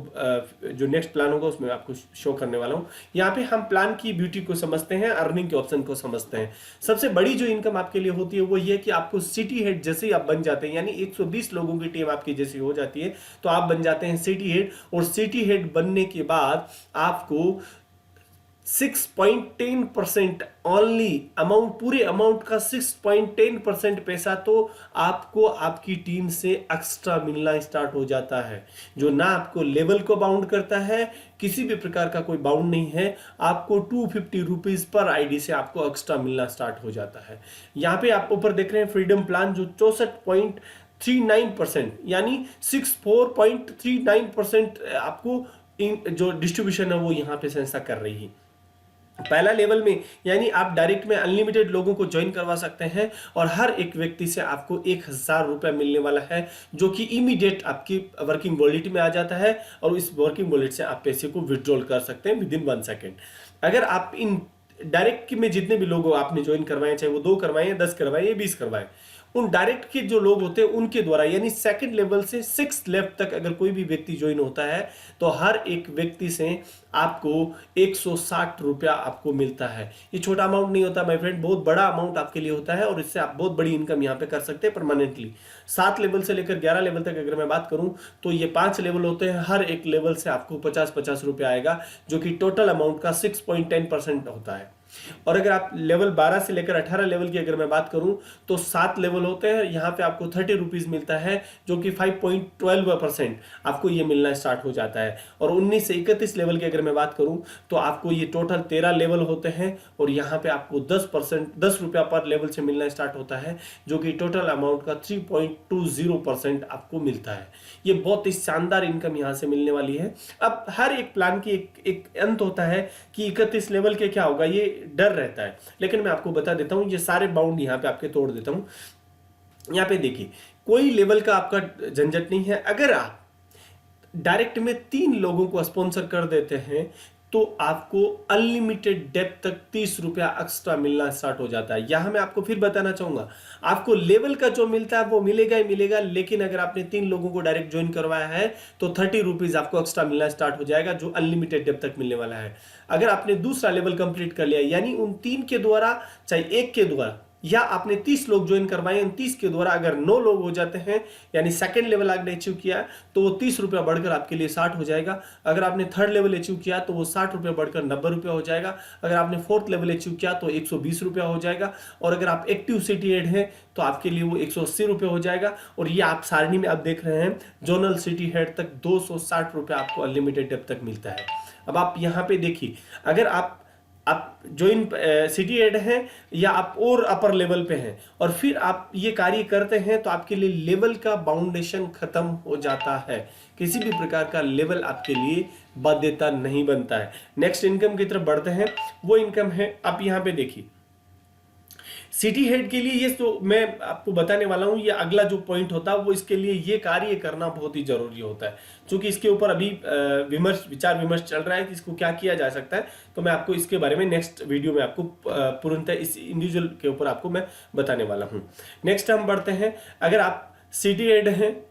जो नेक्स्ट प्लान होगा उसमें आपको शो करने वाला हूँ। यहाँ पे हम प्लान की ब्यूटी को समझते हैं, अर्निंग के ऑप्शन को समझते हैं। सबसे बड़ी जो इनकम आपके लिए होती है वो ये कि आपको सिटी हेड जैसे ही आप बन जाते हैं, यानी 120 लोगों की टीम आपकी जैसी हो जाती है, तो आप बन जाते हैं सिटी हेड, और सिटी हेड बनने के बाद आपको 6.10% ओनली अमाउंट, पूरे अमाउंट का 6.10% पैसा तो आपको आपकी टीम से एक्स्ट्रा मिलना स्टार्ट हो जाता है, जो ना आपको लेवल को बाउंड करता है, किसी भी प्रकार का कोई बाउंड नहीं है। आपको 250 रुपीज पर आईडी से आपको एक्स्ट्रा मिलना स्टार्ट हो जाता है। यहाँ पे आप ऊपर देख रहे हैं फ्रीडम प्लान, जो 64.39% यानी 64.39% आपको जो डिस्ट्रीब्यूशन है वो यहाँ पे संस्था कर रही है। पहला लेवल में यानी आप डायरेक्ट में अनलिमिटेड लोगों को ज्वाइन करवा सकते हैं, और हर एक व्यक्ति से आपको 1000 रुपया मिलने वाला है, जो कि इमीडिएट आपकी वर्किंग वॉलेट में आ जाता है, और इस वर्किंग वॉलेट से आप पैसे को विड्रॉल कर सकते हैं विदिन 1 सेकेंड। अगर आप इन डायरेक्ट में जितने भी लोग आपने ज्वाइन करवाए, चाहे वो 2 करवाए, 10 करवाए या 20 करवाए, उन डायरेक्ट के जो लोग होते हैं उनके द्वारा, यानी 2nd लेवल से 6th लेवल तक अगर कोई भी व्यक्ति ज्वाइन होता है तो हर एक व्यक्ति से आपको 160 रुपया आपको मिलता है। ये छोटा अमाउंट नहीं होता माय फ्रेंड, बहुत बड़ा अमाउंट आपके लिए होता है, और इससे आप बहुत बड़ी इनकम यहाँ पे कर सकते हैं परमानेंटली। 7 लेवल से लेकर 11 लेवल तक अगर मैं बात करूं तो ये 5 लेवल होते हैं, हर एक लेवल से आपको 50-50 रुपया आएगा, जो कि टोटल अमाउंट का 6.10% होता है। और अगर आप लेवल 12 से लेकर 18 लेवल की अगर मैं बात करूं तो 7 लेवल होते हैं, यहाँ पे आपको 30 रुपीज मिलता है, जो कि 5.12% आपको ये मिलना स्टार्ट हो जाता है। और 19 से 31 लेवल की अगर मैं बात करूं तो आपको ये टोटल 13 लेवल होते हैं, और यहाँ पे आपको 10 रुपया पर लेवल से मिलना स्टार्ट होता है, जो कि टोटल अमाउंट का 3.20% आपको मिलता है। ये बहुत ही शानदार इनकम यहाँ से मिलने वाली है। अब हर एक प्लान की एक अंत होता है कि 31 लेवल के क्या होगा, ये डर रहता है, लेकिन मैं आपको बता देता हूं, ये सारे बाउंड यहाँ पे आपके तोड़ देता हूं। यहाँ पे देखिए कोई लेवल का आपका झंझट नहीं है। अगर आप डायरेक्ट में 3 लोगों को स्पॉन्सर कर देते हैं तो आपको अनलिमिटेड डेप्थ तक 30 रुपया एक्स्ट्रा मिलना स्टार्ट हो जाता है। यहां मैं आपको फिर बताना चाहूंगा, आपको लेवल का जो मिलता है वो मिलेगा ही मिलेगा, लेकिन अगर आपने 3 लोगों को डायरेक्ट ज्वाइन करवाया है तो 30 रुपीज आपको एक्स्ट्रा मिलना स्टार्ट हो जाएगा, जो अनलिमिटेड डेप्थ तक मिलने वाला है। अगर आपने दूसरा लेवल कंप्लीट कर लिया, यानी उन 3 के द्वारा चाहे 1 के द्वारा या आपने 30 लोग ज्वाइन करवाए, इन 30 के द्वारा अगर 9 लोग हो जाते हैं, यानी सेकंड लेवल आपने अचीव किया, तो वो 30 रुपया बढ़कर आपके लिए 60 हो जाएगा। अगर आपने थर्ड लेवल अचीव किया तो वो 60 रुपया बढ़कर 90 रुपया हो जाएगा। अगर आपने फोर्थ लेवल अचीव किया तो 120 रुपया हो जाएगा। और अगर आप एक्टिव सिटी हेड हैं तो आपके लिए वो 180 रुपये हो जाएगा। और ये आप सारणी में आप देख रहे हैं, जोनल सिटी हेड तक 260 रुपया आपको अनलिमिटेड डेप तक मिलता है। अब आप यहाँ पे देखिए, अगर आप ज्वाइन सिटी हेड हैं या आप और अपर लेवल पे हैं और फिर आप ये कार्य करते हैं, तो आपके लिए लेवल का बाउंडेशन खत्म हो जाता है। किसी भी प्रकार का लेवल आपके लिए बाध्यता नहीं बनता है। नेक्स्ट इनकम की तरफ बढ़ते हैं। वो इनकम है, आप यहाँ पे देखिए, सिटी हेड के लिए ये तो मैं आपको बताने वाला हूं, ये अगला जो पॉइंट होता है वो इसके लिए ये कार्य करना बहुत ही जरूरी होता है। क्योंकि इसके ऊपर अभी विचार विमर्श चल रहा है कि इसको क्या किया जा सकता है, तो मैं आपको इसके बारे में नेक्स्ट वीडियो में आपको पूर्णतः इस इंडिविजुअल के ऊपर आपको मैं बताने वाला हूँ। नेक्स्ट हम बढ़ते हैं। अगर आप सिटी हेड हैं,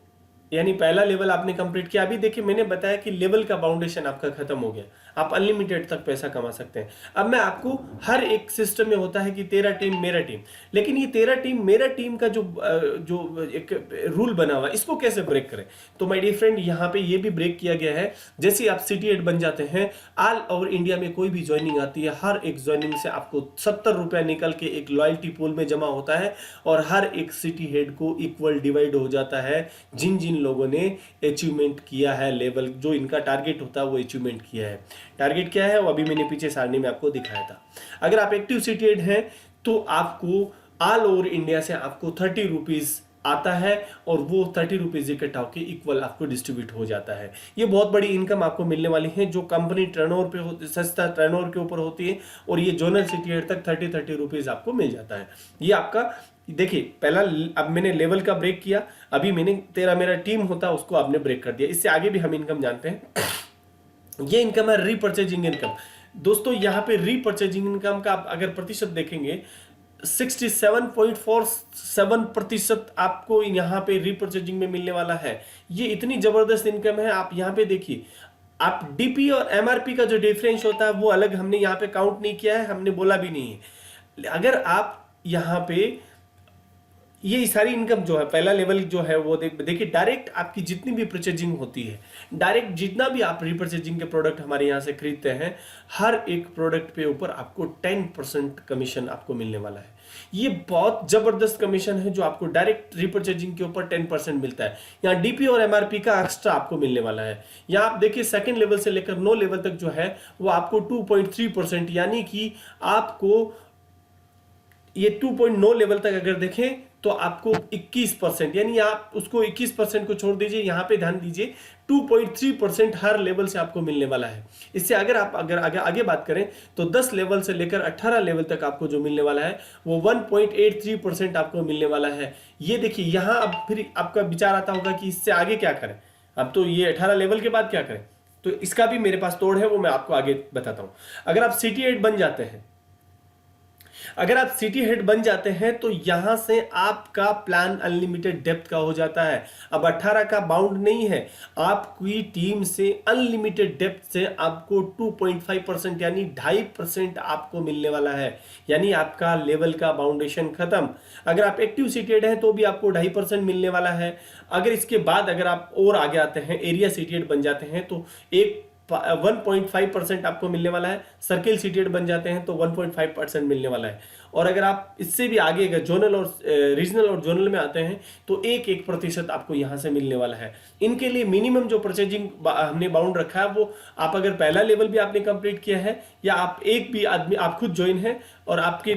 यानी पहला लेवल आपने कंप्लीट किया, अभी देखिए मैंने बताया कि लेवल का बाउंडेशन आपका खत्म हो गया, आप अनलिमिटेड तक पैसा कमा सकते हैं। अब मैं आपको, हर एक सिस्टम में होता है कि तेरा टीम मेरा टीम, लेकिन ये तेरा टीम मेरा टीम का जो एक रूल बना हुआ है, इसको कैसे ब्रेक करें। तो माय डियर फ्रेंड, यहाँ पे ये भी ब्रेक किया गया है। जैसे आप सिटी हेड बन जाते हैं, ऑल ओवर इंडिया में कोई भी ज्वाइनिंग आती है, हर एक ज्वाइनिंग से आपको 70 रुपया निकल के एक लॉयल्टी पूल में जमा होता है और हर एक सिटी हेड को इक्वल डिवाइड हो जाता है। जिन जिन लोगों ने अचीवमेंट किया है, लेवल जो इनका टारगेट होता है वो अचीवमेंट किया है। टारगेट क्या है वो अभी मैंने पीछे सारणी में आपको दिखाया था। अगर आप एक्टिव सिटी हेड हैं तो आपको ऑल ओवर इंडिया से आपको 30 रुपीज आता है और वो 30 रुपीज इकट्ठा होकर इक्वल आपको डिस्ट्रीब्यूट हो जाता है। ये बहुत बड़ी इनकम आपको मिलने वाली है, जो कंपनी टर्नओवर पे होती, संस्था टर्नओवर के ऊपर होती है, और ये जोनल सिटी हेड तक 30 रुपीज आपको मिल जाता है। ये आपका देखिए, पहला अब मैंने लेवल का ब्रेक किया, अभी मैंने तेरा मेरा टीम होता उसको आपने ब्रेक कर दिया। इससे आगे भी हम इनकम जानते हैं। ये इनकम है रीपर्चेजिंग इनकम। दोस्तों यहाँ पे रीपर्चेजिंग इनकम का आप अगर प्रतिशत देखेंगे, 67.47% आपको यहाँ पे रीपर्चेजिंग में मिलने वाला है। ये इतनी जबरदस्त इनकम है। आप यहाँ पे देखिए, आप डीपी और एमआरपी का जो डिफरेंस होता है वो अलग हमने यहाँ पे काउंट नहीं किया है, हमने बोला भी नहीं है। अगर आप यहाँ पे ये सारी इनकम जो है, पहला लेवल जो है वो देखिए, डायरेक्ट आपकी जितनी भी परचेजिंग होती है, डायरेक्ट जितना भी आप रिपर्चेजिंग के प्रोडक्ट हमारे यहाँ से खरीदते हैं, हर एक प्रोडक्ट पे ऊपर आपको 10% कमीशन आपको मिलने वाला है। ये बहुत जबरदस्त कमीशन है जो आपको डायरेक्ट रिपर्चेजिंग के ऊपर 10% मिलता है। यहाँ डीपी और एमआरपी का एक्स्ट्रा आपको मिलने वाला है। यहाँ आप देखिए, सेकंड लेवल से लेकर 9 लेवल तक जो है वो आपको 2.3%, यानी कि आपको ये 2.9 लेवल तक अगर देखें तो आपको 21%, यानी आप उसको 21% को छोड़ दीजिए, यहाँ पे ध्यान दीजिए, 2.3% हर लेवल से आपको मिलने वाला है। इससे अगर आगे बात करें तो 10 लेवल से लेकर 18 लेवल तक आपको जो मिलने वाला है वो 1.83% आपको मिलने वाला है। ये देखिए, यहाँ अब फिर आपका विचार आता होगा कि इससे आगे क्या करें, अब तो ये 18 लेवल के बाद क्या करें। तो इसका भी मेरे पास तोड़ है, वो मैं आपको आगे बताता हूँ। अगर आप सिटी हेड बन जाते हैं, अगर आप सिटी हेड बन जाते हैं तो यहां से आपका प्लान अनलिमिटेड डेप्थ का हो जाता है। अब 18 का बाउंड नहीं है, आपकी टीम से अनलिमिटेड डेप्थ से आपको 2.5% यानी 2.5% आपको मिलने वाला है। यानी आपका लेवल का बाउंडेशन खत्म। अगर आप एक्टिव सिटी हेड हैं तो भी आपको 2.5% मिलने वाला है। अगर इसके बाद अगर आप और आगे आते हैं, एरिया सिटी हेड बन जाते हैं तो 1.5% आपको मिलने वाला है। सर्किल सिटी हेड बन जाते हैं तो 1.5% मिलने वाला है। और अगर आप इससे भी आगे अगर जोनल और रीजनल और जोनल में आते हैं तो 1% आपको यहां से मिलने वाला है। इनके लिए मिनिमम जो परचेजिंग हमने बाउंड रखा है वो, आप अगर पहला लेवल भी आपने कंप्लीट किया है या आप एक भी आदमी आप खुद ज्वाइन है और आपके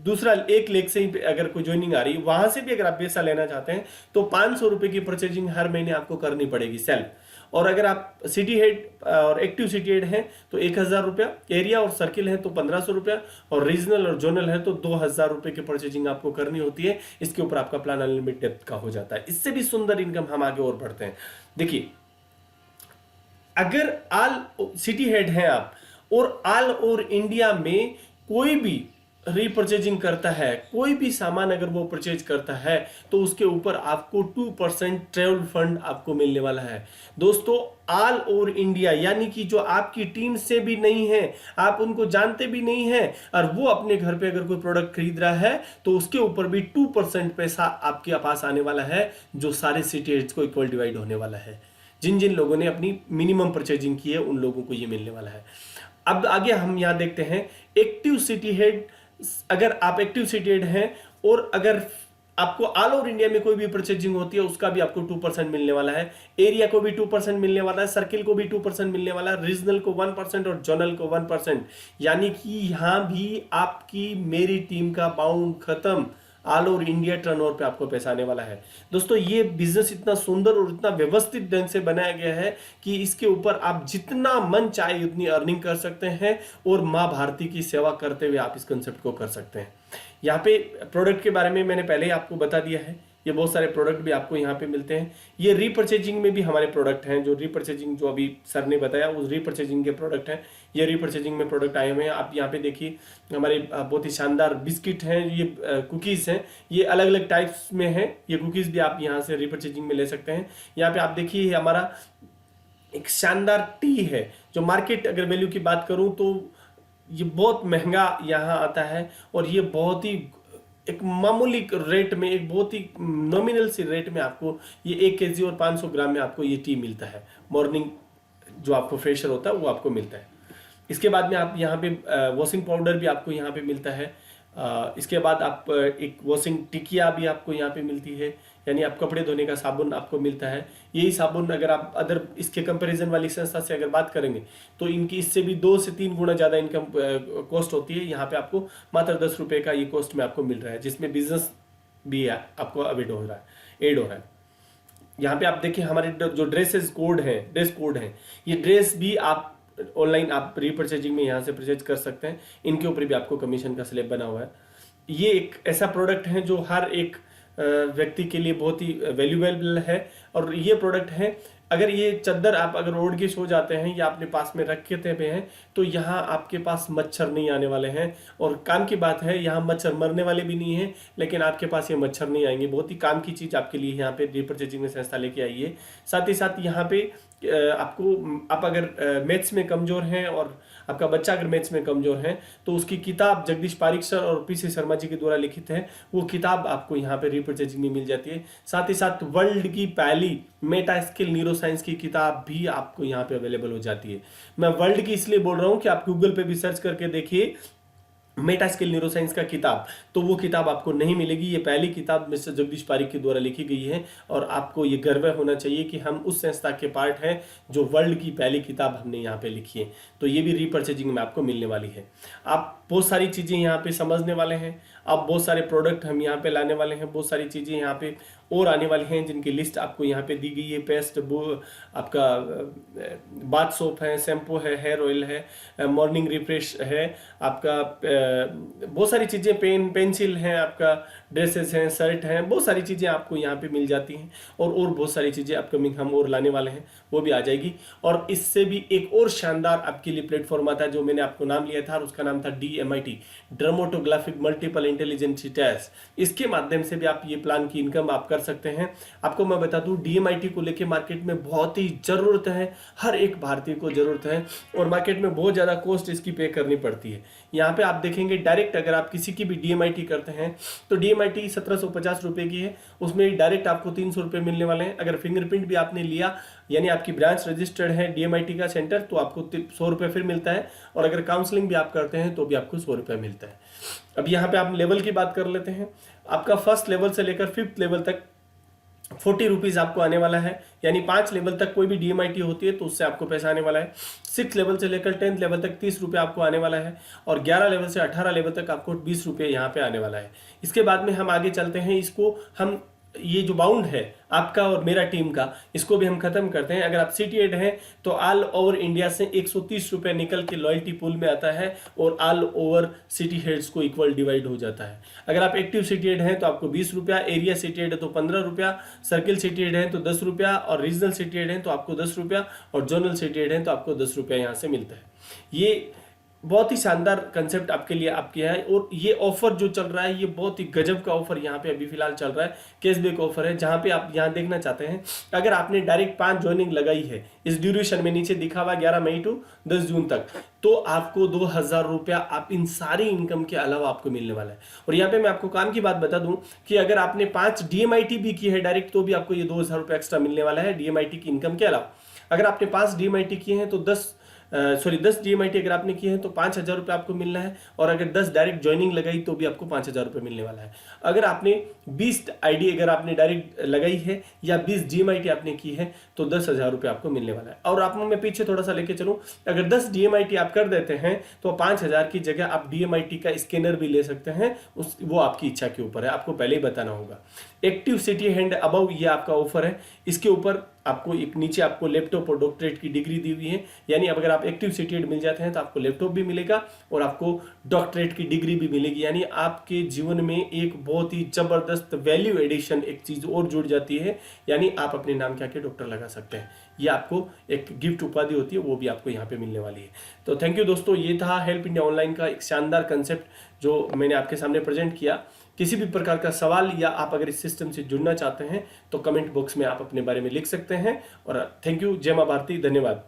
दूसरा एक लेग से ही अगर कोई ज्वाइनिंग आ रही है, वहां से भी अगर आप पैसा लेना चाहते हैं तो 500 रुपए की परचेजिंग हर महीने आपको करनी पड़ेगी सेल्फ। और अगर आप सिटी हेड और एक्टिव सिटी हेड हैं तो 1000 रुपया, एरिया और सर्किल है तो 1500 रुपया, और रीजनल और जोनल है तो 2000 रुपए की परचेजिंग आपको करनी होती है। इसके ऊपर आपका प्लान अनलिमिटेड डेप्थ का हो जाता है। इससे भी सुंदर इनकम हम आगे और बढ़ते हैं। देखिए, अगर ऑल सिटी हेड हैं आप और ऑल ओवर इंडिया में कोई भी रीपरचेजिंग करता है, कोई भी सामान अगर वो परचेज करता है तो उसके ऊपर आपको 2% ट्रेवल फंड आपको मिलने वाला है। दोस्तों ऑल ओवर इंडिया, यानी कि जो आपकी टीम से भी नहीं है, आप उनको जानते भी नहीं है, और वो अपने घर पे अगर कोई प्रोडक्ट खरीद रहा है तो उसके ऊपर भी 2% पैसा आपके पास आने वाला है, जो सारे सिटी हेड्स को इक्वल डिवाइड होने वाला है। जिन जिन लोगों ने अपनी मिनिमम परचेजिंग की है उन लोगों को ये मिलने वाला है। अब आगे हम यहाँ देखते हैं एक्टिव सिटी हेड। अगर आप एक्टिव सिटी हेड हैं और अगर आपको ऑल ओवर इंडिया में कोई भी परचेजिंग होती है उसका भी आपको 2% मिलने वाला है, एरिया को भी 2% मिलने वाला है, सर्किल को भी 2% मिलने वाला है, रीजनल को 1% और जोनल को 1%। यानी कि यहां भी आपकी मेरी टीम का बाउंड खत्म, ऑल ओवर इंडिया टर्नओवर पे आपको पैसा आने वाला है। दोस्तों ये बिजनेस इतना सुंदर और इतना व्यवस्थित ढंग से बनाया गया है कि इसके ऊपर आप जितना मन चाहे उतनी अर्निंग कर सकते हैं और माँ भारती की सेवा करते हुए आप इस कंसेप्ट को कर सकते हैं। यहाँ पे प्रोडक्ट के बारे में मैंने पहले ही आपको बता दिया है, ये बहुत सारे प्रोडक्ट भी आपको यहाँ पे मिलते हैं। ये रीपरचेजिंग में भी हमारे प्रोडक्ट हैं, जो रीपरचेजिंग जो अभी सर ने बताया उस रीपरचेजिंग के प्रोडक्ट हैं। ये रीपरचेजिंग में प्रोडक्ट आए हुए हैं। आप यहाँ पे देखिए हमारे बहुत ही शानदार बिस्किट हैं, ये कुकीज़ हैं, ये अलग अलग टाइप्स में हैं। ये कुकीज़ भी आप यहाँ से रीपरचेजिंग में ले सकते हैं। यहाँ पे आप देखिए हमारा एक शानदार टी है, जो मार्केट अगर वैल्यू की बात करूँ तो ये बहुत महंगा यहाँ आता है, और ये बहुत ही एक मामूली रेट में, एक बहुत ही नॉमिनल सी रेट में आपको ये 1 केजी और 500 ग्राम में आपको ये टी मिलता है। मॉर्निंग जो आपको फ्रेशर होता है वो आपको मिलता है। इसके बाद में आप यहाँ पे वॉशिंग पाउडर भी आपको यहाँ पे मिलता है। इसके बाद आप एक वॉशिंग टिकिया भी आपको यहाँ पे मिलती है, यानी आप कपड़े धोने का साबुन आपको मिलता है। यही साबुन अगर आप अदर इसके कंपैरिजन वाली संस्था से अगर बात करेंगे तो इनकी इससे भी 2 से 3 गुना ज़्यादा इनकम कॉस्ट होती है। यहाँ पे आपको मात्र 10 रुपये का ये कॉस्ट में आपको मिल रहा है, जिसमें बिजनेस भी आपको एड हो रहा है। यहाँ पे आप देखिए हमारे जो ड्रेस कोड हैं, ये ड्रेस भी आप ऑनलाइन आप रीपरचेजिंग में यहाँ से परचेज कर सकते हैं। इनके ऊपर भी आपको कमीशन का स्लैब बना हुआ है। ये एक ऐसा प्रोडक्ट है जो हर एक व्यक्ति के लिए बहुत ही वैल्यूएबल है, और ये प्रोडक्ट है अगर ये चद्दर आप अगर ओढ़ के सो जाते हैं या अपने पास में रखे हुए हैं तो यहाँ आपके पास मच्छर नहीं आने वाले हैं। और काम की बात है, यहाँ मच्छर मरने वाले भी नहीं है, लेकिन आपके पास ये मच्छर नहीं आएंगे। बहुत ही काम की चीज़ आपके लिए यहाँ पे रीपरचेजिंग में संस्था लेके आई है। साथ ही साथ यहाँ पे आप अगर मैथ्स में कमज़ोर हैं और आपका बच्चा अगर मैथ्स में कमज़ोर है तो उसकी किताब जगदीश पारिक सर और पीसी शर्मा जी के द्वारा लिखित है, वो किताब आपको यहाँ पे रीपरचेजिंग में मिल जाती है। साथ ही साथ वर्ल्ड की पहली मेटा स्किल न्यूरो साइंस की किताब भी आपको यहाँ पे अवेलेबल हो जाती है। मैं वर्ल्ड की इसलिए बोल रहा हूँ कि आप गूगल पे भी सर्च करके देखिए मेटा स्किल न्यूरो साइंस का किताब, तो वो किताब आपको नहीं मिलेगी। ये पहली किताब मिस्टर जगदीश पारिक के द्वारा लिखी गई है, और आपको ये गर्व होना चाहिए कि हम उस संस्था के पार्ट हैं जो वर्ल्ड की पहली किताब हमने यहाँ पे लिखी है। तो ये भी रीपरचेजिंग में आपको मिलने वाली है। आप बहुत सारी चीज़ें यहाँ पे समझने वाले हैं, आप बहुत सारे प्रोडक्ट हम यहाँ पे लाने वाले हैं, बहुत सारी चीज़ें यहाँ पे और आने वाली हैं जिनकी लिस्ट आपको यहाँ पे दी गई है। पेस्ट, आपका बाथ सोप है, शैम्पू है, हेयर ऑयल है, मॉर्निंग रिफ्रेश है, आपका बहुत सारी चीज़ें, पेंसिल हैं, आपका ड्रेसेस हैं, शर्ट हैं, बहुत सारी चीज़ें आपको यहाँ पे मिल जाती हैं। और बहुत सारी चीज़ें अपकमिंग हम और लाने वाले हैं, वो भी आ जाएगी। और इससे भी एक और शानदार आपके लिए प्लेटफॉर्म आता है जो मैंने आपको नाम लिया था, और उसका नाम था DMIT, डर्मेटोग्राफिक मल्टीपल इंटेलिजेंसी टेस्ट। इसके माध्यम से भी आप ये प्लान की इनकम आप कर सकते हैं। आपको मैं बता दूं DMIT को लेके मार्केट में बहुत ही ज़रूरत है, हर एक भारतीय को ज़रूरत है, और मार्केट में बहुत ज़्यादा कॉस्ट इसकी पे करनी पड़ती है। यहाँ पे आप देखेंगे डायरेक्ट अगर आप किसी की भी DMIT करते हैं तो DMIT 1750 रुपये की है, उसमें डायरेक्ट आपको 300 रुपये मिलने वाले हैं। अगर फिंगरप्रिंट भी आपने लिया, यानी आपकी ब्रांच रजिस्टर्ड है DMIT का सेंटर, तो आपको 100 रुपये फिर मिलता है। और अगर काउंसलिंग भी आप करते हैं तो भी आपको 100 रुपये मिलता है। अब यहाँ पे आप लेवल की बात कर लेते हैं। आपका फर्स्ट लेवल से लेकर 5th लेवल तक 40 रुपीज़ आपको आने वाला है, यानी 5 लेवल तक कोई भी DMIT होती है तो उससे आपको पैसा आने वाला है। 6 लेवल से लेकर 10th लेवल तक 30 रुपये आपको आने वाला है, और 11 लेवल से 18 लेवल तक आपको 20 रुपये यहाँ पे आने वाला है। इसके बाद में हम आगे चलते हैं, इसको हम ये जो बाउंड है आपका और मेरा टीम का, इसको भी हम खत्म करते हैं। अगर आप CT8 हैं तो ऑल ओवर इंडिया से 130 रुपये निकल के लॉयल्टी पूल में आता है, और ऑल ओवर सिटी हेड्स को इक्वल डिवाइड हो जाता है। अगर आप एक्टिव CT8 हैं तो आपको 20 रुपया, एरिया CT8 है तो 15 रुपया, सर्किल CT8 है तो 10 रुपया, और रीजनल CT8 है तो आपको 10 रुपया, और जोनल CT8 है तो आपको 10 रुपया यहाँ से मिलता है। ये बहुत ही शानदार कंसेप्ट आपके लिए आपके है। और ये ऑफर जो चल रहा है ये बहुत ही गजब का ऑफर यहाँ पे अभी फिलहाल चल रहा है, कैशबैक ऑफर है, जहाँ पे आप यहाँ देखना चाहते हैं अगर आपने डायरेक्ट 5 ज्वाइनिंग लगाई है इस ड्यूरेशन में, नीचे दिखा हुआ 11 मई टू 10 जून तक, तो आपको 2,000 रुपया आप इन सारी इनकम के अलावा आपको मिलने वाला है। और यहाँ पे मैं आपको काम की बात बता दूं कि अगर आपने 5 डीएमआईटी भी की है डायरेक्ट, तो भी आपको ये 2,000 रुपया एक्स्ट्रा मिलने वाला है डीएमआईटी की इनकम के अलावा। अगर आपने 5 डीएमआईटी किए हैं तो 10 डीएमआईटी अगर आपने किए हैं तो 5,000 रुपये आपको मिलना है। और अगर 10 डायरेक्ट ज्वाइनिंग लगाई तो भी आपको 5,000 रुपये मिलने वाला है। अगर आपने 20 आईडी अगर आपने डायरेक्ट लगाई है या 20 डीएमआईटी आपने की है तो 10,000 रुपये आपको मिलने वाला है। और आपको मैं पीछे थोड़ा सा लेके चलूं, अगर 10 डीएमआईटी आप कर देते हैं तो 5,000 की जगह आप डीएमआईटी का स्कैनर भी ले सकते हैं, वो आपकी इच्छा के ऊपर है, आपको पहले ही बताना होगा। एक्टिव सिटी हैंड अबव ये आपका ऑफर है। इसके ऊपर आपको एक नीचे आपको लैपटॉप और डॉक्टरेट की डिग्री दी हुई है, यानी अगर आप एक्टिव सिटी हेड मिल जाते हैं तो आपको लैपटॉप भी मिलेगा और आपको डॉक्टरेट की डिग्री भी मिलेगी। यानी आपके जीवन में एक बहुत ही जबरदस्त वैल्यू एडिशन एक चीज और जुड़ जाती है, यानी आप अपने नाम के आके डॉक्टर लगा सकते हैं। ये आपको एक गिफ्ट उपाधि होती है, वो भी आपको यहाँ पे मिलने वाली है। तो थैंक यू दोस्तों, ये था हेल्प इंडिया ऑनलाइन का एक शानदार कंसेप्ट जो मैंने आपके सामने प्रेजेंट किया। किसी भी प्रकार का सवाल या आप अगर इस सिस्टम से जुड़ना चाहते हैं तो कमेंट बॉक्स में आप अपने बारे में लिख सकते हैं। और थैंक यू, जय मां भारती, धन्यवाद।